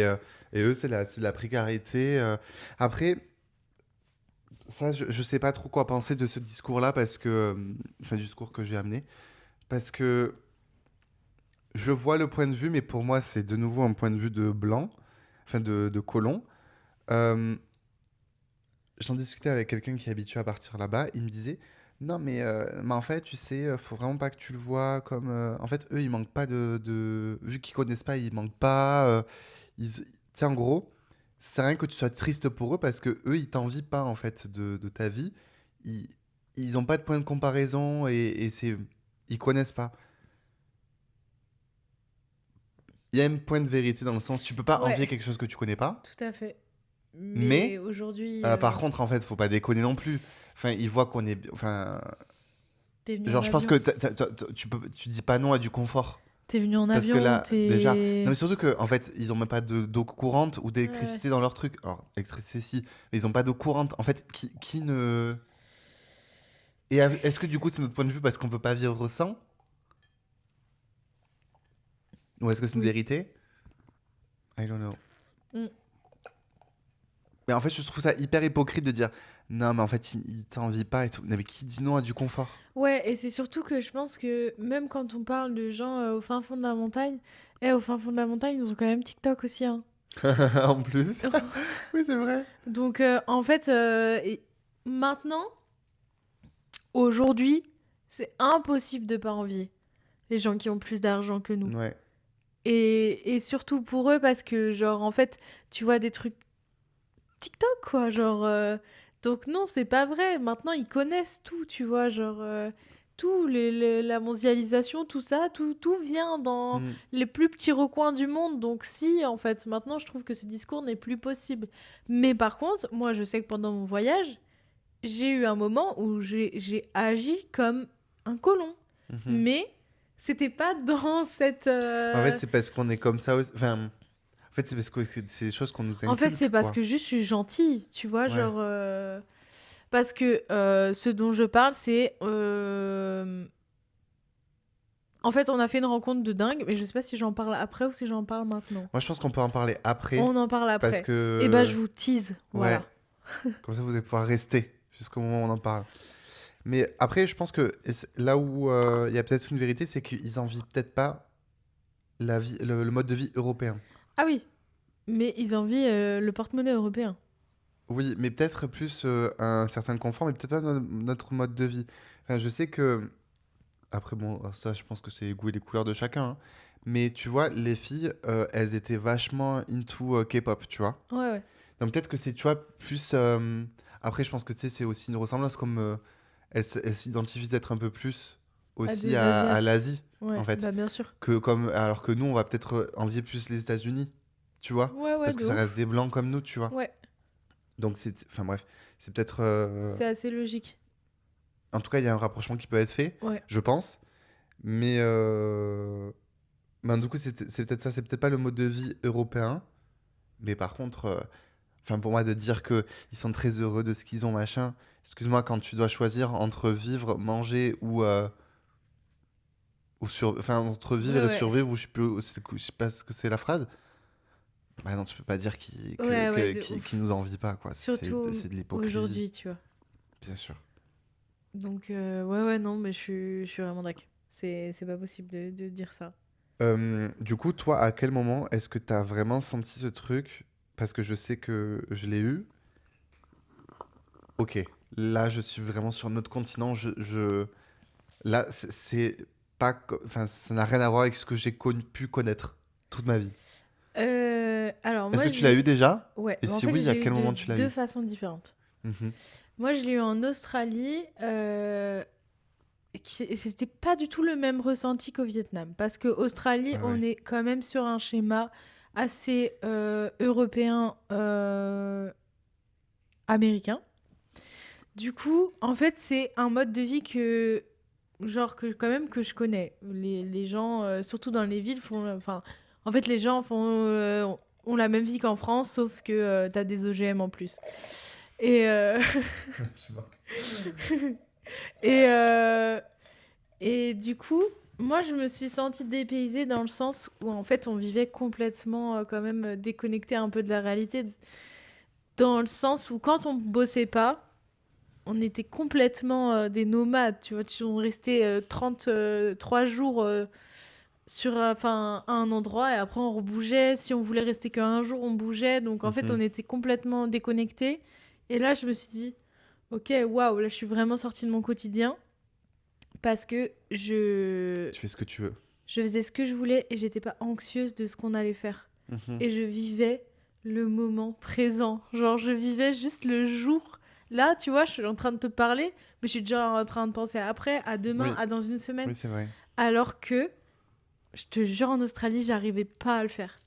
Et eux, c'est de la précarité. Après, ça, je sais pas trop quoi penser de ce discours-là, parce que. Enfin, du discours que j'ai amené. Parce que je vois le point de vue, mais pour moi, c'est de nouveau un point de vue de blanc, enfin de colon. Euh, J'en discutais avec quelqu'un qui est habitué à partir là-bas. Il me disait, non, mais en fait, tu sais, faut vraiment pas que tu le vois comme. En fait, eux, ils manquent pas Vu qu'ils connaissent pas, ils manquent pas. Tu sais, en gros, c'est rien que tu sois triste pour eux parce que eux, ils t'envient pas en fait de ta vie. Ils, ils ont pas de point de comparaison et ils connaissent pas. Il y a un point de vérité dans le sens, tu peux pas Ouais, envier quelque chose que tu connais pas, tout à fait. Mais mais aujourd'hui, par contre, en fait, faut pas déconner non plus. Enfin, ils voient qu'on est, enfin, t'es venu en genre, je pense avion. que tu dis pas non à du confort. T'es venu en Parce que avion, là, déjà, non mais t'es... surtout que en fait, ils ont même pas d'eau courante ou Ouais. d'électricité dans leur truc. Alors, électricité si, mais ils ont pas d'eau courante. En fait, qui ne. Et est-ce que du coup, c'est notre point de vue parce qu'on peut pas vivre sans? Ou est-ce que c'est une Oui. vérité? I don't know. Mm. Mais en fait, je trouve ça hyper hypocrite de dire non, mais en fait, il t'envie pas et tout. Non, mais qui dit non à du confort? Ouais, et c'est surtout que je pense que même quand on parle de gens au fin fond de la montagne, au fin fond de la montagne, ils ont quand même TikTok aussi, hein. En plus. Oui, c'est vrai. Donc, en fait, maintenant, aujourd'hui, c'est impossible de pas envier les gens qui ont plus d'argent que nous. Ouais. Et surtout pour eux, parce que, genre, en fait, tu vois des trucs TikTok, quoi. Genre, donc non, c'est pas vrai. Maintenant, ils connaissent tout, tu vois. Genre, tout, la mondialisation, tout ça, tout vient dans Mm. les plus petits recoins du monde. Donc, si, en fait, maintenant, je trouve que ce discours n'est plus possible. Mais par contre, moi, je sais que pendant mon voyage, j'ai eu un moment où j'ai agi comme un colon. Mhm. Mais c'était pas dans cette. En fait, c'est parce qu'on est comme ça aussi. Enfin, en fait, c'est parce que c'est des choses qu'on nous En fait, c'est inculque, parce quoi. que juste je suis gentille, tu vois, Ouais. genre. Parce que ce dont je parle, c'est. En fait, on a fait une rencontre de dingue, mais je sais pas si j'en parle après ou si j'en parle maintenant. Moi, je pense qu'on peut en parler après. On en parle Parce après. Et ben, que. je vous tease, voilà. Ouais. Comme ça, vous allez pouvoir rester jusqu'au moment où on en parle. Mais après, je pense que là où il y a peut-être une vérité, c'est qu'ils envient peut-être pas la vie, le mode de vie européen. Ah oui, mais ils envient le porte-monnaie européen. Oui, mais peut-être plus un certain confort, mais peut-être pas notre mode de vie. Enfin, je sais que. Après, bon, ça, je pense que c'est les goûts et les couleurs de chacun, hein. Mais tu vois, les filles, elles étaient vachement into K-pop, tu vois. Ouais, ouais. Donc peut-être que c'est, tu vois, plus... Après, je pense que, tu sais, c'est aussi une ressemblance, comme elles s'identifient peut-être un peu plus À aussi des à Asiates. l'Asie, en Ouais, fait. bah bien sûr. Alors que nous, on va peut-être envier plus les États-Unis, tu vois. Ouais, ouais, Parce que de ça reste ouf. des blancs comme nous, tu vois. Ouais, Donc c'est... Enfin bref, c'est peut-être... c'est assez logique. En tout cas, il y a un rapprochement qui peut être fait, Ouais. je pense. Mais... Ben, du coup, c'est peut-être ça. C'est peut-être pas le mode de vie européen. Mais par contre... Enfin, pour moi, de dire que ils sont très heureux de ce qu'ils ont, machin. Excuse-moi, quand tu dois choisir entre vivre, manger enfin, entre Ouais, vivre et ouais. survivre, ou je sais pas ce que c'est la phrase. Bah non, tu peux pas dire Ouais, ouais, de qu'ils ouf. nous envient pas, quoi. Surtout C'est de l'hypocrisie, aujourd'hui, tu vois. bien sûr. Donc, ouais, ouais, non, mais je suis vraiment d'accord. C'est pas possible de dire ça. Du coup, toi, à quel moment est-ce que tu as vraiment senti ce truc? Parce que je sais que je l'ai eu. Ok, là, je suis vraiment sur notre continent. Là, c'est pas, enfin, ça n'a rien à voir avec ce que j'ai pu connaître toute ma vie. Alors, Est-ce moi, que tu l'as eu déjà? Ouais, Et mais en si fait, oui, à j'ai eu quel de moment tu l'as deux eu? façons différentes. Mhm. Moi, je l'ai eu en Australie. Et c'était pas du tout le même ressenti qu'au Vietnam. Parce qu'au Australie, Ouais, on ouais. est quand même sur un schéma assez européen, américain. Du coup, en fait, c'est un mode de vie quand même que je connais. Les gens, surtout dans les villes, enfin, en fait, les gens ont la même vie qu'en France, sauf que t'as des OGM en plus. Et, et, euh, et du coup, moi, je me suis sentie dépaysée dans le sens où, en fait, on vivait complètement, quand même, déconnecté un peu de la réalité. Dans le sens où, quand on bossait pas, on était complètement des nomades, tu vois. On restait 33 jours à un endroit et après on rebougeait. Si on voulait rester qu'un jour, on bougeait. Donc en fait, on Mhm. était complètement déconnectés. Et là, je me suis dit, ok, waouh, là, je suis vraiment sortie de mon quotidien parce que Tu fais ce que tu veux. je faisais ce que je voulais et j'étais pas anxieuse de ce qu'on allait faire. Mhm. Et je vivais le moment présent. Genre, je vivais juste le jour. Là, tu vois, je suis en train de te parler, mais je suis déjà en train de penser à après, à demain, Oui, à dans une semaine. oui, c'est vrai. Alors que, je te jure, en Australie, j'arrivais pas à le faire.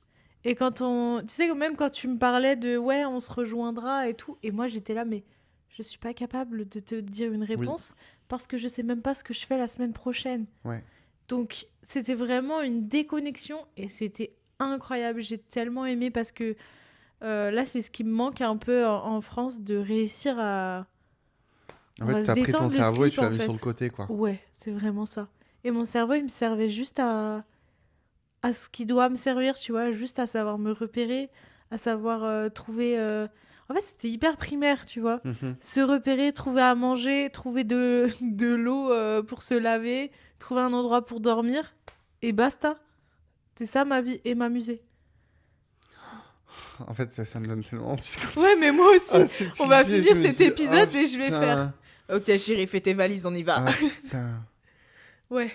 Et quand on... Tu sais, même quand tu me parlais de ouais, on se rejoindra et tout, et moi j'étais là, mais je suis pas capable de te dire une Oui, réponse parce que je sais même pas ce que je fais la semaine prochaine. ouais. Donc c'était vraiment une déconnexion et c'était incroyable. J'ai tellement aimé parce que là, c'est ce qui me manque un peu en France, de réussir à... En On fait, va se t'as pris ton détendre le cerveau et slip tu l'as en mis sur le fait. côté, quoi. Ouais, c'est vraiment ça. Et mon cerveau, il me servait juste à ce qui doit me servir, tu vois, juste à savoir me repérer, à savoir trouver... En fait, c'était hyper primaire, tu vois. Mhm. Se repérer, trouver à manger, trouver de l'eau pour se laver, trouver un endroit pour dormir, et basta. C'est ça ma vie, et m'amuser. En fait, ça me donne tellement envie quand Ouais, mais moi aussi. Ah, On tu le va dis et je finir me cet dis, oh épisode et je vais faire. putain, Ok, chérie, fais tes valises, on y va. ah putain. Ouais.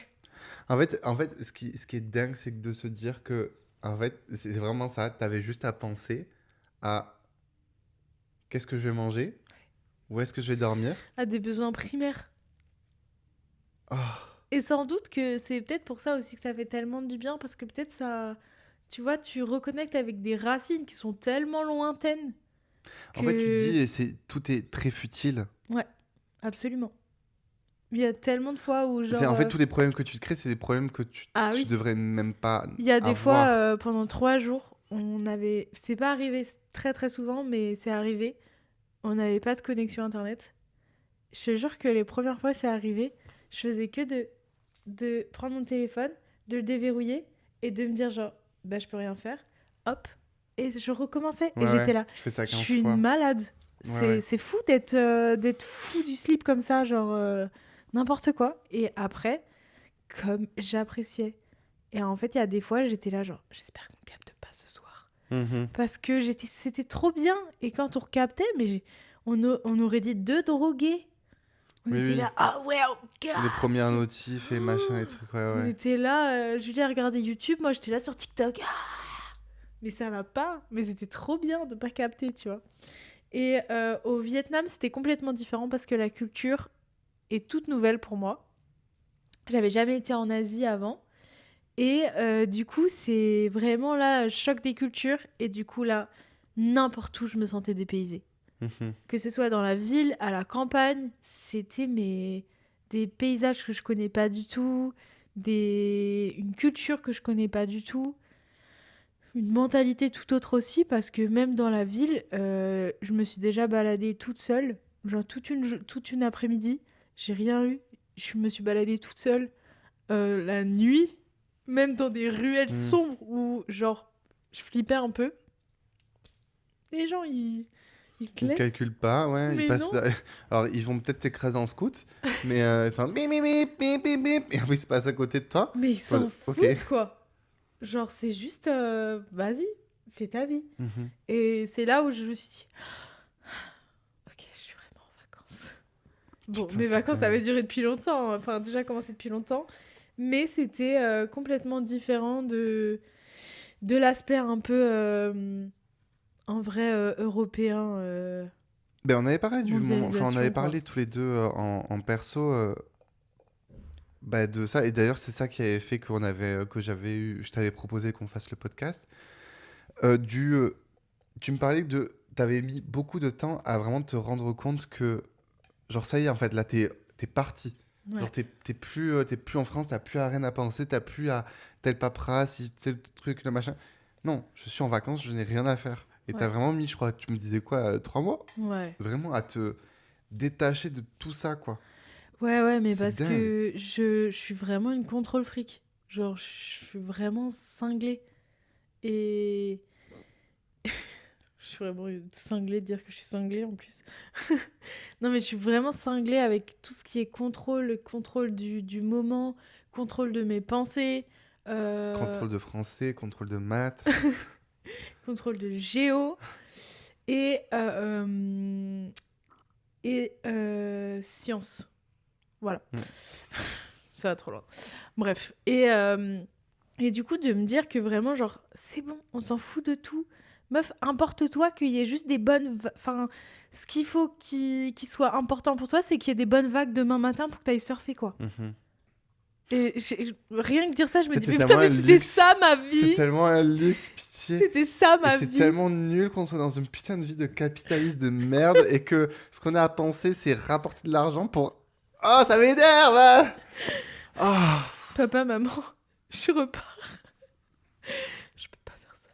En fait, ce qui est dingue, c'est que de se dire que, en fait, c'est vraiment ça. T'avais juste à penser à qu'est-ce que je vais manger, où est-ce que je vais dormir. À des besoins primaires. Oh. Et sans doute que c'est peut-être pour ça aussi que ça fait tellement du bien, parce que peut-être ça, tu vois, tu reconnectes avec des racines qui sont tellement lointaines En fait, tu te que... dis, tout est très futile. Ouais, absolument. Il y a tellement de fois où C'est genre... en fait tous les problèmes que tu te crées, c'est des problèmes que Ah tu oui, devrais même pas il y a des fois, avoir. pendant 3 jours, on avait... C'est pas arrivé très très souvent, mais c'est arrivé. On n'avait pas de connexion Internet. Je te jure que les premières fois c'est arrivé, je faisais que de prendre mon téléphone, de le déverrouiller et de me dire genre, bah je peux rien faire, hop, et je recommençais. Et Ouais, j'étais ouais, là, je fais ça je 15 suis une fois. malade. Ouais, C'est ouais. c'est fou d'être fou du slip comme ça, genre n'importe quoi. Et après, comme j'appréciais. Et en fait, il y a des fois, j'étais là genre, j'espère qu'on capte pas ce soir. Mhm. Parce que c'était trop bien. Et quand on recaptait, mais on aurait dit deux drogués. On Oui, était oui. là, ah ouais, on Les premières capte. notifs et machin, les trucs, ouais, On ouais. était là, Julie a regardé YouTube, moi j'étais là sur TikTok. Mais ça va pas. Mais c'était trop bien de pas capter, tu vois. Et au Vietnam, c'était complètement différent parce que la culture est toute nouvelle pour moi. J'avais jamais été en Asie avant. Et du coup, c'est vraiment là, choc des cultures. Et du coup, là, n'importe où, je me sentais dépaysée. Mhm. Que ce soit dans la ville, à la campagne, c'était des paysages que je connais pas du tout, une culture que je connais pas du tout, une mentalité tout autre aussi, parce que même dans la ville, je me suis déjà baladée toute seule, genre toute une après-midi, j'ai rien eu, je me suis baladée toute seule la nuit, même dans des ruelles Mhm. sombres où genre je flippais un peu. Les gens, ils te Ils laissent, calculent pas, ouais, ils mais passent. non. Alors, ils vont peut-être t'écraser en scout, mais ils sont bip bip bip bip bip bip, et après ils se passent à côté de toi. Mais ils En s'en mode, ok. foutent, quoi. Genre, c'est juste, vas-y, fais ta vie. Mhm. Et c'est là où je me suis dit, ok, je suis vraiment en vacances. Bon, Putain, mes c'est vacances avaient dingue. duré depuis longtemps, hein. Enfin, déjà commencé depuis longtemps. Mais c'était complètement différent de l'aspect un peu, en vrai, européen, Ben, on avait parlé du moment, enfin, on avait mondialisation, quoi. parlé tous les deux en perso bah, de ça, et d'ailleurs, c'est ça qui avait fait que j'avais eu, je t'avais proposé qu'on fasse le podcast. Euh, du, euh, Tu me parlais t'avais mis beaucoup de temps à vraiment te rendre compte que, genre, ça y est, en fait, là, t'es parti. Ouais, Genre, t'es plus en France, t'as plus à rien à penser, t'as plus à tel paperasse, tel truc, le machin. Non, je suis en vacances, je n'ai rien à faire. Et t'as ouais, vraiment mis, je crois, tu me disais quoi, 3 mois? ouais. Vraiment à te détacher de tout ça, quoi. Ouais, ouais, mais C'est parce dingue. que je suis vraiment une contrôle fric. Genre, je suis vraiment cinglée. Et je suis vraiment cinglée de dire que je suis cinglée en plus. Non, mais je suis vraiment cinglée avec tout ce qui est contrôle, le contrôle du moment, contrôle de mes pensées, euh, Contrôle de français, contrôle de maths. contrôle de géo et, sciences. Voilà, Mm. ça va trop loin. Bref. Et du coup, de me dire que vraiment, genre, c'est bon, on s'en fout de tout. Meuf, importe-toi qu'il y ait juste des bonnes... Enfin, ce qu'il faut qui soit important pour toi, c'est qu'il y ait des bonnes vagues demain matin pour que t'ailles surfer, quoi. Mhm. Et rien que dire ça, je me En fait, dis, c'est mais putain, tellement mais un c'était luxe. ça ma C'est vie. tellement un luxe, pitié. C'était ça Et ma c'est vie. tellement nul qu'on soit dans une putain de vie de capitaliste de merde et que ce qu'on a à penser, c'est rapporter de l'argent pour... Oh, ça m'énerve! Ah. Papa, maman, je repars. Je peux pas faire ça.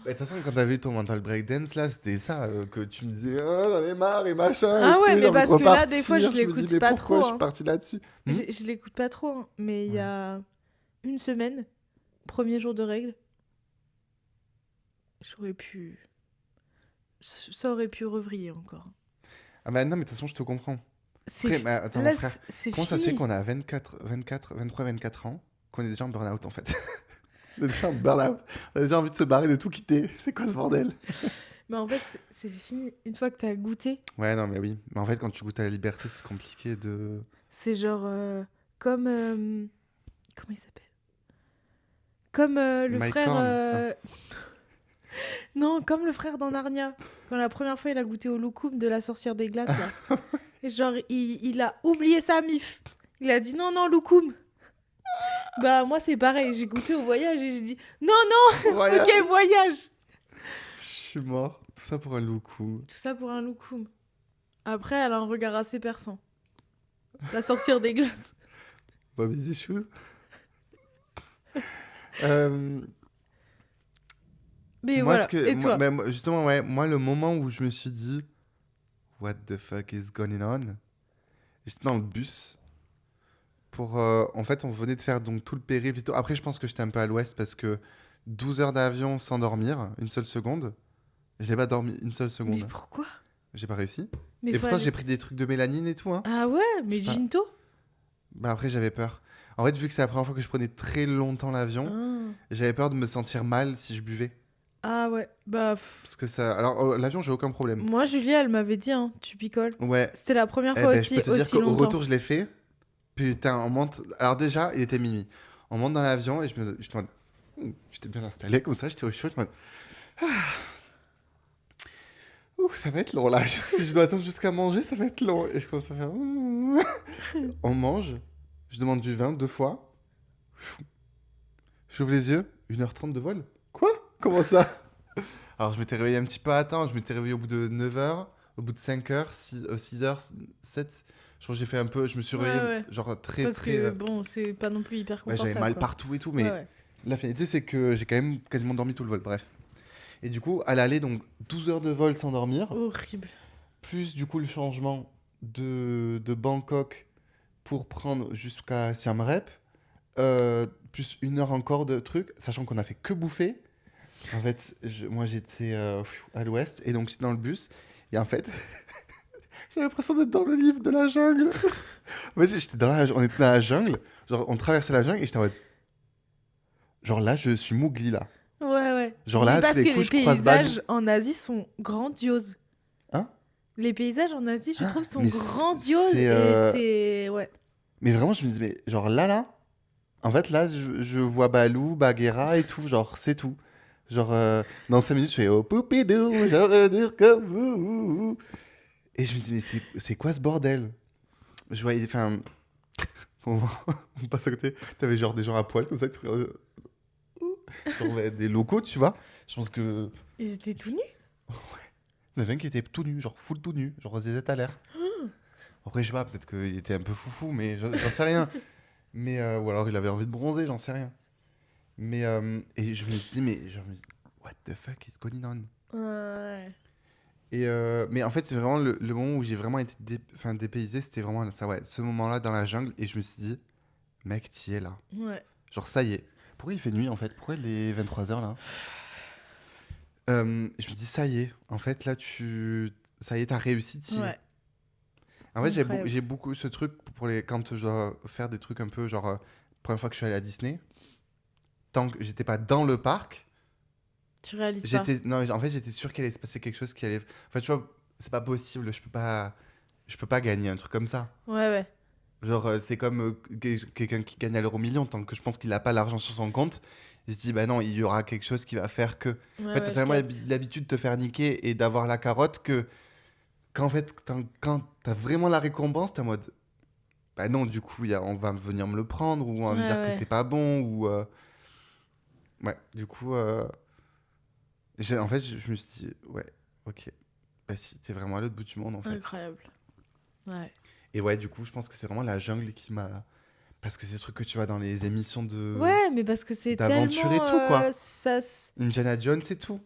Bah, de toute façon, quand t'avais eu ton mental breakdance, là, c'était ça, que tu me disais, oh, j'en ai marre et machin. Ah et ouais, tout, mais j'ai envie de parce que là, des fois, je repartir. me dis, l'écoute mais pas pourquoi trop, je suis hein. parti là-dessus? Je l'écoute pas trop, hein. Mais il y Ouais. a une semaine, premier jour de règle, j'aurais pu... Ça aurait pu revriller encore. Ah bah non, mais de toute façon, je te comprends. Après, C'est... bah, attends, Là, mon frère, c'est comment ça se fait fini. qu'on a 23, 24 ans, qu'on est déjà en burn-out, en fait? On est déjà en burn-out. On a déjà envie de se barrer, de tout quitter. C'est quoi ce bordel? Mais en fait, c'est fini. Une fois que t'as goûté, Ouais, non, mais oui. Mais en fait, quand tu goûtes à la liberté, c'est compliqué de... c'est genre comme... comment il s'appelle? Comme le Mike frère... Horn. Ah. Non, comme le frère dans Narnia. Quand la première fois, il a goûté au loukoum de la sorcière des glaces, là. Et genre, il a oublié sa mif. Il a dit non, non, loukoum. Bah, moi, c'est pareil. J'ai goûté au voyage et j'ai dit non, non, Voyage. ok, voyage. Je suis mort. Tout ça pour un loukou. Tout ça pour un loukoum. Après, elle a un regard assez perçant. La sorcière des glaces. Bobby Shoes. euh, Mais moi, voilà. ce que, Et toi? justement, ouais, moi, le moment où je me suis dit, what the fuck is going on? J'étais dans le bus. En fait, on venait de faire donc tout le périple et tout. Après, je pense que j'étais un peu à l'ouest parce que 12 heures d'avion sans dormir, une seule seconde. Je n'ai pas dormi une seule Mais seconde. pourquoi? J'ai pas réussi. Mais Et faut pourtant, aller- j'ai pris des trucs de mélanine et tout, hein. Ah ouais, mais Ça- Ginto? Bah après, j'avais peur. En fait, vu que c'est la première fois que je prenais très longtemps l'avion, Ah. j'avais peur de me sentir mal si je buvais. Ah ouais, bah... Parce que ça... Alors, l'avion, j'ai aucun problème. Moi, Julie, elle m'avait dit, hein, tu picoles. Ouais. C'était la première Eh fois ben, je peux te dire aussi qu'au longtemps. retour, je l'ai fait. Putain, on monte... Alors déjà, il était minuit. On monte dans l'avion et je me demande... J'étais bien installé comme ça, j'étais au chaud. Je me demande... Ouh, ça va être long là. Si je dois attendre jusqu'à manger, ça va être long. Et je commence à faire... On mange. Je demande du vin 2 fois. J'ouvre les yeux. 1h30 de vol. Quoi? Comment ça? Alors, je m'étais réveillé un petit peu à temps. Je m'étais réveillé au bout de 9 heures, au bout de 5 heures, 6 heures, 7. Genre, j'ai fait un peu. Je me suis Ouais, réveillé, ouais. genre, très, Parce très. que, bon, c'est pas non plus hyper Bah, confortable. j'avais mal quoi. partout et tout, mais Ouais, ouais. la finalité, c'est que j'ai quand même quasiment dormi tout le vol. Bref. Et du coup, à l'aller, donc 12 heures de vol sans dormir, Horrible. plus du coup le changement de Bangkok pour prendre jusqu'à Siem Reap, plus 1 heure encore de trucs, sachant qu'on a fait que bouffer. En fait, moi j'étais à l'ouest et donc j'étais dans le bus et en fait, j'avais l'impression d'être dans le livre de la jungle. En fait, on était dans la jungle, genre on traversait la jungle et j'étais en mode, genre là je suis Mowgli là. Ouais, ouais. Genre Mais là, parce tous les que les coups, je croise Balou. paysages en Asie sont grandioses. Hein? Les paysages en Asie, je trouve, sont mais grandioses. c'est, Et c'est... Ouais. Mais vraiment, je me dis, mais genre là, en fait, là, je vois Balou, Bagheera et tout, genre, c'est tout. Genre, dans 5 minutes, je fais oh poupidou, j'aurais dire comme vous. Et je me dis, mais c'est quoi ce bordel? Je voyais, enfin, on passe à côté, t'avais genre des gens à poil comme ça, genre ouais, des locaux, tu vois. Je pense que. Ils étaient tout nus. Il y en avait un qui était tout nu, genre full tout nu, genre ZZ à l'air. Après, je sais pas, peut-être qu'il était un peu foufou, mais j'en sais rien. Mais, ou alors il avait envie de bronzer, j'en sais rien. Mais, et je me disais, what the fuck is going on? Ouais. Et, mais en fait, c'est vraiment le moment où j'ai vraiment été dépaysé, c'était vraiment ça, ouais, ce moment-là dans la jungle, et je me suis dit, mec, t'y es là. Ouais. Genre, ça y est. Pourquoi il fait nuit en fait? Pourquoi il est 23h là? Je me dis, ça y est, en fait, là, ça y est, t'as réussi, t'y es. Ouais. En fait, Incroyable. j'ai beaucoup ce truc quand je dois faire des trucs un peu genre, première fois que je suis allé à Disney, tant que j'étais pas dans le parc, Tu réalises pas. non, en fait, j'étais sûr qu'il allait se passer quelque chose qui allait. Enfin, tu vois, c'est pas possible, je peux pas gagner un truc comme ça. Ouais, ouais. Genre, c'est comme quelqu'un qui gagne à l'euro million, tant que je pense qu'il a pas l'argent sur son compte, Il se dit, bah non, il y aura quelque chose qui va faire que. En Ouais, fait, t'as ouais, je tellement capte. l'habitude de te faire niquer et d'avoir la carotte que qu'en fait, quand t'as vraiment la récompense, t'es en mode, bah non, du coup, on va venir me le prendre ou on va Ouais, me dire que ouais. c'est pas bon ou. Ouais, du coup, en fait, je me suis dit, ouais, ok. Bah si, t'es vraiment à l'autre bout du monde, en fait. Incroyable. Ouais. Et ouais, du coup, je pense que c'est vraiment la jungle qui m'a. Parce que c'est des trucs que tu vois dans les émissions Ouais, mais parce que c'est d'aventure et tellement tout, quoi. Indiana Jones et tout.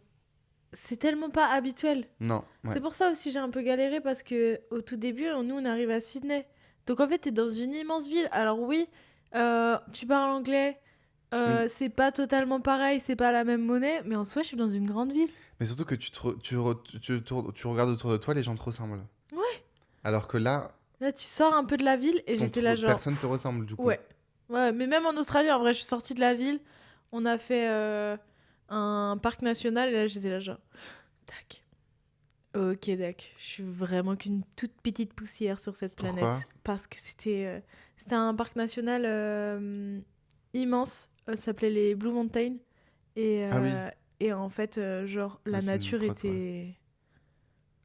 c'est tellement pas habituel. Non, ouais. C'est pour ça aussi j'ai un peu galéré parce que au tout début, nous on arrive à Sydney. Donc en fait, t'es dans une immense ville. Alors oui, tu parles anglais, Oui. c'est pas totalement pareil, c'est pas la même monnaie, mais en soi, je suis dans une grande ville. Mais surtout que tu regardes autour de toi, les gens te ressemblent. Ouais. Alors que là, Là, tu sors un peu de la ville et j'étais là genre personne te ressemble, du coup. ouais. Ouais, mais même en Australie, en vrai, je suis sortie de la ville. On a fait un parc national et là, j'étais là genre tac. Ok, d'accord. Je suis vraiment qu'une toute petite poussière sur cette Pourquoi? planète. Parce que c'était un parc national immense. Ça s'appelait les Blue Mountains. Et, Ah oui, euh, et en fait, genre, bah, la tu me nature crois, quoi. était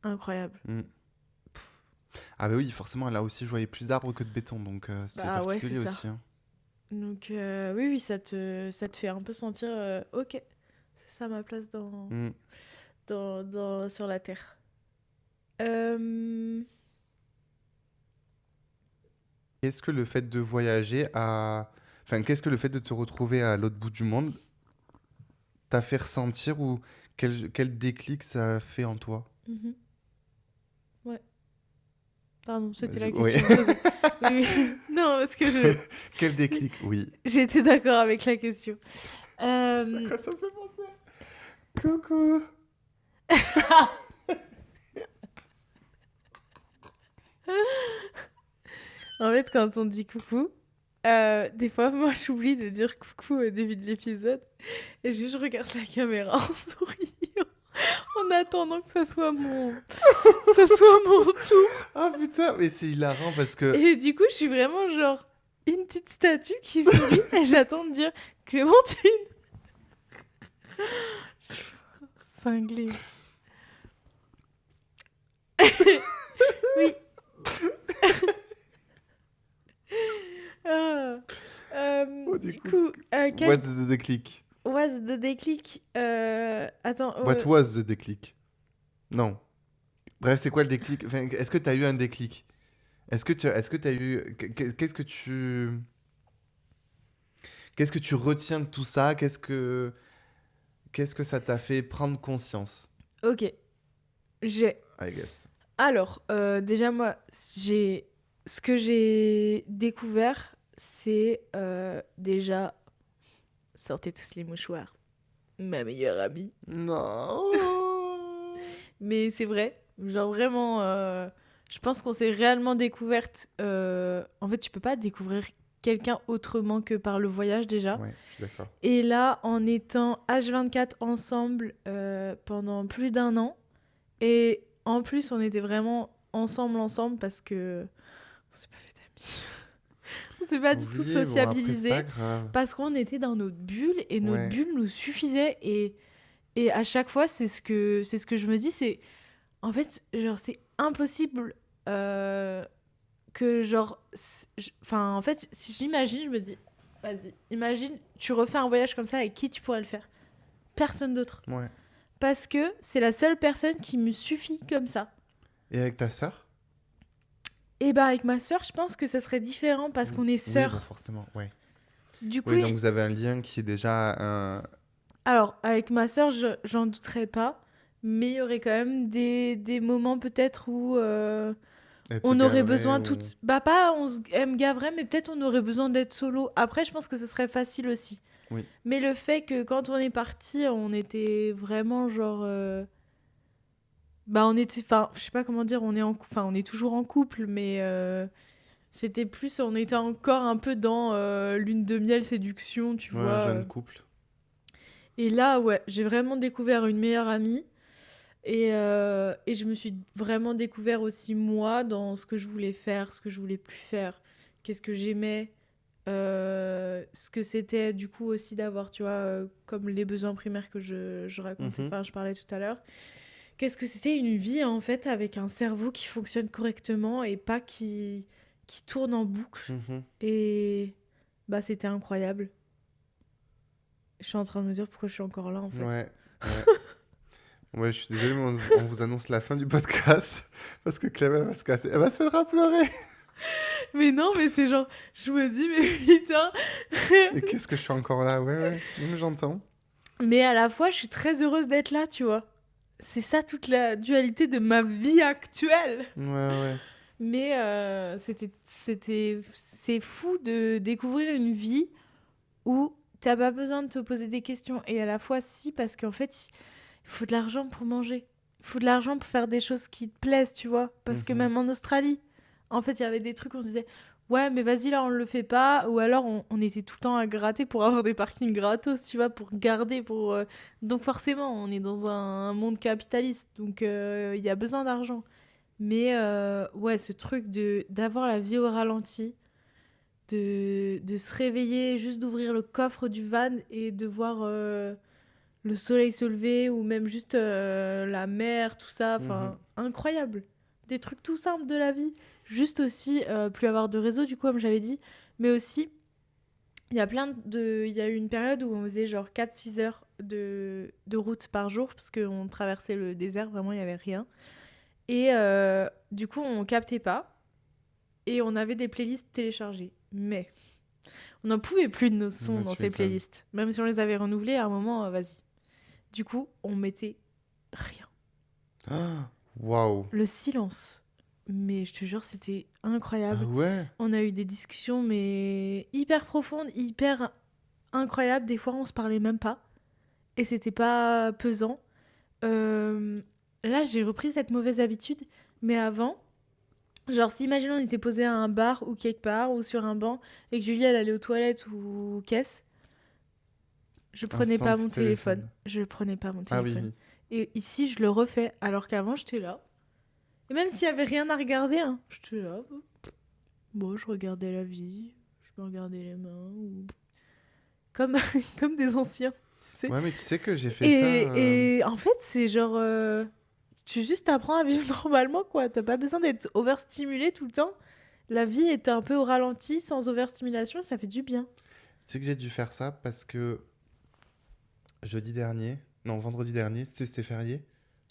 incroyable. Hmm. Ah bah oui, forcément, là aussi, je voyais plus d'arbres que de béton, donc c'est Bah ouais, c'est particulier ça. aussi, hein. Donc, oui, oui, ça te fait un peu sentir, ok, c'est ça ma place Hmm. sur la Terre. Euh, Qu'est-ce que le fait de voyager à... Enfin, qu'est-ce que le fait de te retrouver à l'autre bout du monde t'a fait ressentir ou quel déclic ça a fait en toi? mhm, ouais. Pardon, c'était la Oui. question posée. Oui, oui. Non, parce que Quel déclic? Oui. j'ai été d'accord avec la question. C'est à Euh, quoi ça me fait penser? Coucou. En fait, quand on dit coucou, des fois, moi, j'oublie de dire coucou au début de l'épisode. Et juste, je regarde la caméra en souriant, en attendant que ce soit mon tour. Ah putain, mais c'est hilarant parce que... Et du coup, je suis vraiment genre une petite statue qui sourit et j'attends de dire Clémentine. Je suis cinglée. Oui. Ah. Oh, du Du coup, coup, what's the déclic? was the déclic Attends, What was the déclic? Non. Bref, c'est quoi le déclic? Enfin, est-ce que tu as eu un déclic? Est-ce que tu as eu... Qu'est-ce que tu retiens de tout ça? Qu'est-ce que ça t'a fait prendre conscience? ok. J'ai. I guess. Alors, déjà, moi, ce que j'ai découvert, c'est déjà, sortez tous les mouchoirs, ma meilleure amie. Non. Mais c'est vrai, genre vraiment, je pense qu'on s'est réellement découverte. En fait, tu peux pas découvrir quelqu'un autrement que par le voyage déjà. Ouais, je suis d'accord. Et là, en étant H24 ensemble pendant plus d'un an, et en plus, on était vraiment ensemble parce que on s'est pas fait d'amis. On s'est pas du tout Oui, bon, après, c'est pas sociabilisé grave. parce qu'on était dans notre bulle et notre Ouais. bulle nous suffisait. Et à chaque fois, c'est ce que je me dis, c'est en fait, genre, c'est impossible que, genre, enfin, en fait, si j'imagine, je me dis, vas-y, imagine, tu refais un voyage comme ça, avec qui tu pourrais le faire? Personne d'autre. Ouais. Parce que c'est la seule personne qui me suffit comme ça. Et avec ta sœur? Et bah, avec ma sœur, je pense que ça serait différent parce qu'on est Oui, bon, sœurs. forcément, ouais. Du coup, Oui, donc vous avez un lien qui est déjà un... alors, avec ma sœur, j'en douterais pas. Mais il y aurait quand même des moments peut-être où Elle te on aurait gaverait besoin ou... toutes. Bah, pas elle me gaverait, mais peut-être on aurait besoin d'être solo. Après, je pense que ce serait facile aussi. Oui. Mais le fait que quand on est parti, on était vraiment genre. Bah, on était. Enfin, je sais pas comment dire, enfin, on est toujours en couple, mais c'était plus. On était encore un peu dans lune de miel séduction, tu Ouais, un vois. jeune couple. Et là, ouais, j'ai vraiment découvert une meilleure amie. Et je me suis vraiment découvert aussi moi dans ce que je voulais faire, ce que je voulais plus faire, qu'est-ce que j'aimais, ce que c'était du coup aussi d'avoir, tu vois, comme les besoins primaires que je racontais, Mhm. enfin je parlais tout à l'heure. Qu'est-ce que c'était une vie en fait avec un cerveau qui fonctionne correctement et pas qui tourne en boucle. Mhm. Et bah c'était incroyable. Je suis en train de me dire pourquoi je suis encore là en fait. Ouais, ouais. Ouais, je suis désolé, mais on vous annonce la fin du podcast parce que Clément elle va se casser. Elle va se mettre à pleurer. Mais non, mais c'est genre, je me dis, mais putain. Et qu'est-ce que je suis encore là? Ouais, ouais, j'entends. Mais à la fois, je suis très heureuse d'être là, tu vois. C'est ça toute la dualité de ma vie actuelle. Ouais, ouais. Mais c'est fou de découvrir une vie où t'as pas besoin de te poser des questions. Et à la fois, si, parce qu'en fait, il faut de l'argent pour manger. Il faut de l'argent pour faire des choses qui te plaisent, tu vois. Parce que Mhm. même en Australie, en fait, il y avait des trucs où on se disait, ouais, mais vas-y, là, on le fait pas. Ou alors, on était tout le temps à gratter pour avoir des parkings gratos, tu vois, pour garder, pour... Donc forcément, on est dans un monde capitaliste. Donc, il y a besoin d'argent. Mais ouais, ce truc d'avoir la vie au ralenti, de se réveiller, juste d'ouvrir le coffre du van et de voir le soleil se lever ou même juste la mer, tout ça, Mhm. enfin, incroyable. Des trucs tout simples de la vie. Juste aussi, plus avoir de réseau, du coup, comme j'avais dit, mais aussi, il y a eu une période où on faisait genre 4-6 heures de route par jour parce qu'on traversait le désert, vraiment, il n'y avait rien. Et du coup, on captait pas. Et on avait des playlists téléchargées. Mais on n'en pouvait plus de nos sons Ouais, dans tu ces m'étonnes. playlists. Même si on les avait renouvelées, à un moment, vas-y. Du coup, on mettait rien. Ah, waouh. Le silence. Mais je te jure, c'était Ah incroyable. ouais? On a eu des discussions, mais hyper profondes, hyper incroyables. Des fois, on se parlait même pas. Et c'était pas pesant. Euh, Là, j'ai repris cette mauvaise habitude. Mais avant, genre, si imaginons on était posé à un bar ou quelque part ou sur un banc et que Julie elle allait aux toilettes ou aux caisses, je prenais Instant pas mon téléphone. téléphone. Je prenais pas mon Ah oui, téléphone. oui. Et ici, je le refais alors qu'avant, j'étais là. Et même s'il y avait rien à regarder, hein, j'étais là. Bon, je regardais la vie, je me regardais les mains ou comme comme des anciens, tu sais. Ouais, mais tu sais que j'ai fait ça. Et en fait, c'est genre tu juste apprends à vivre normalement quoi. T'as pas besoin d'être overstimulé tout le temps. La vie est un peu au ralenti, sans overstimulation, ça fait du bien. Tu sais que j'ai dû faire ça parce que jeudi dernier, non, vendredi dernier, tu sais, c'était férié.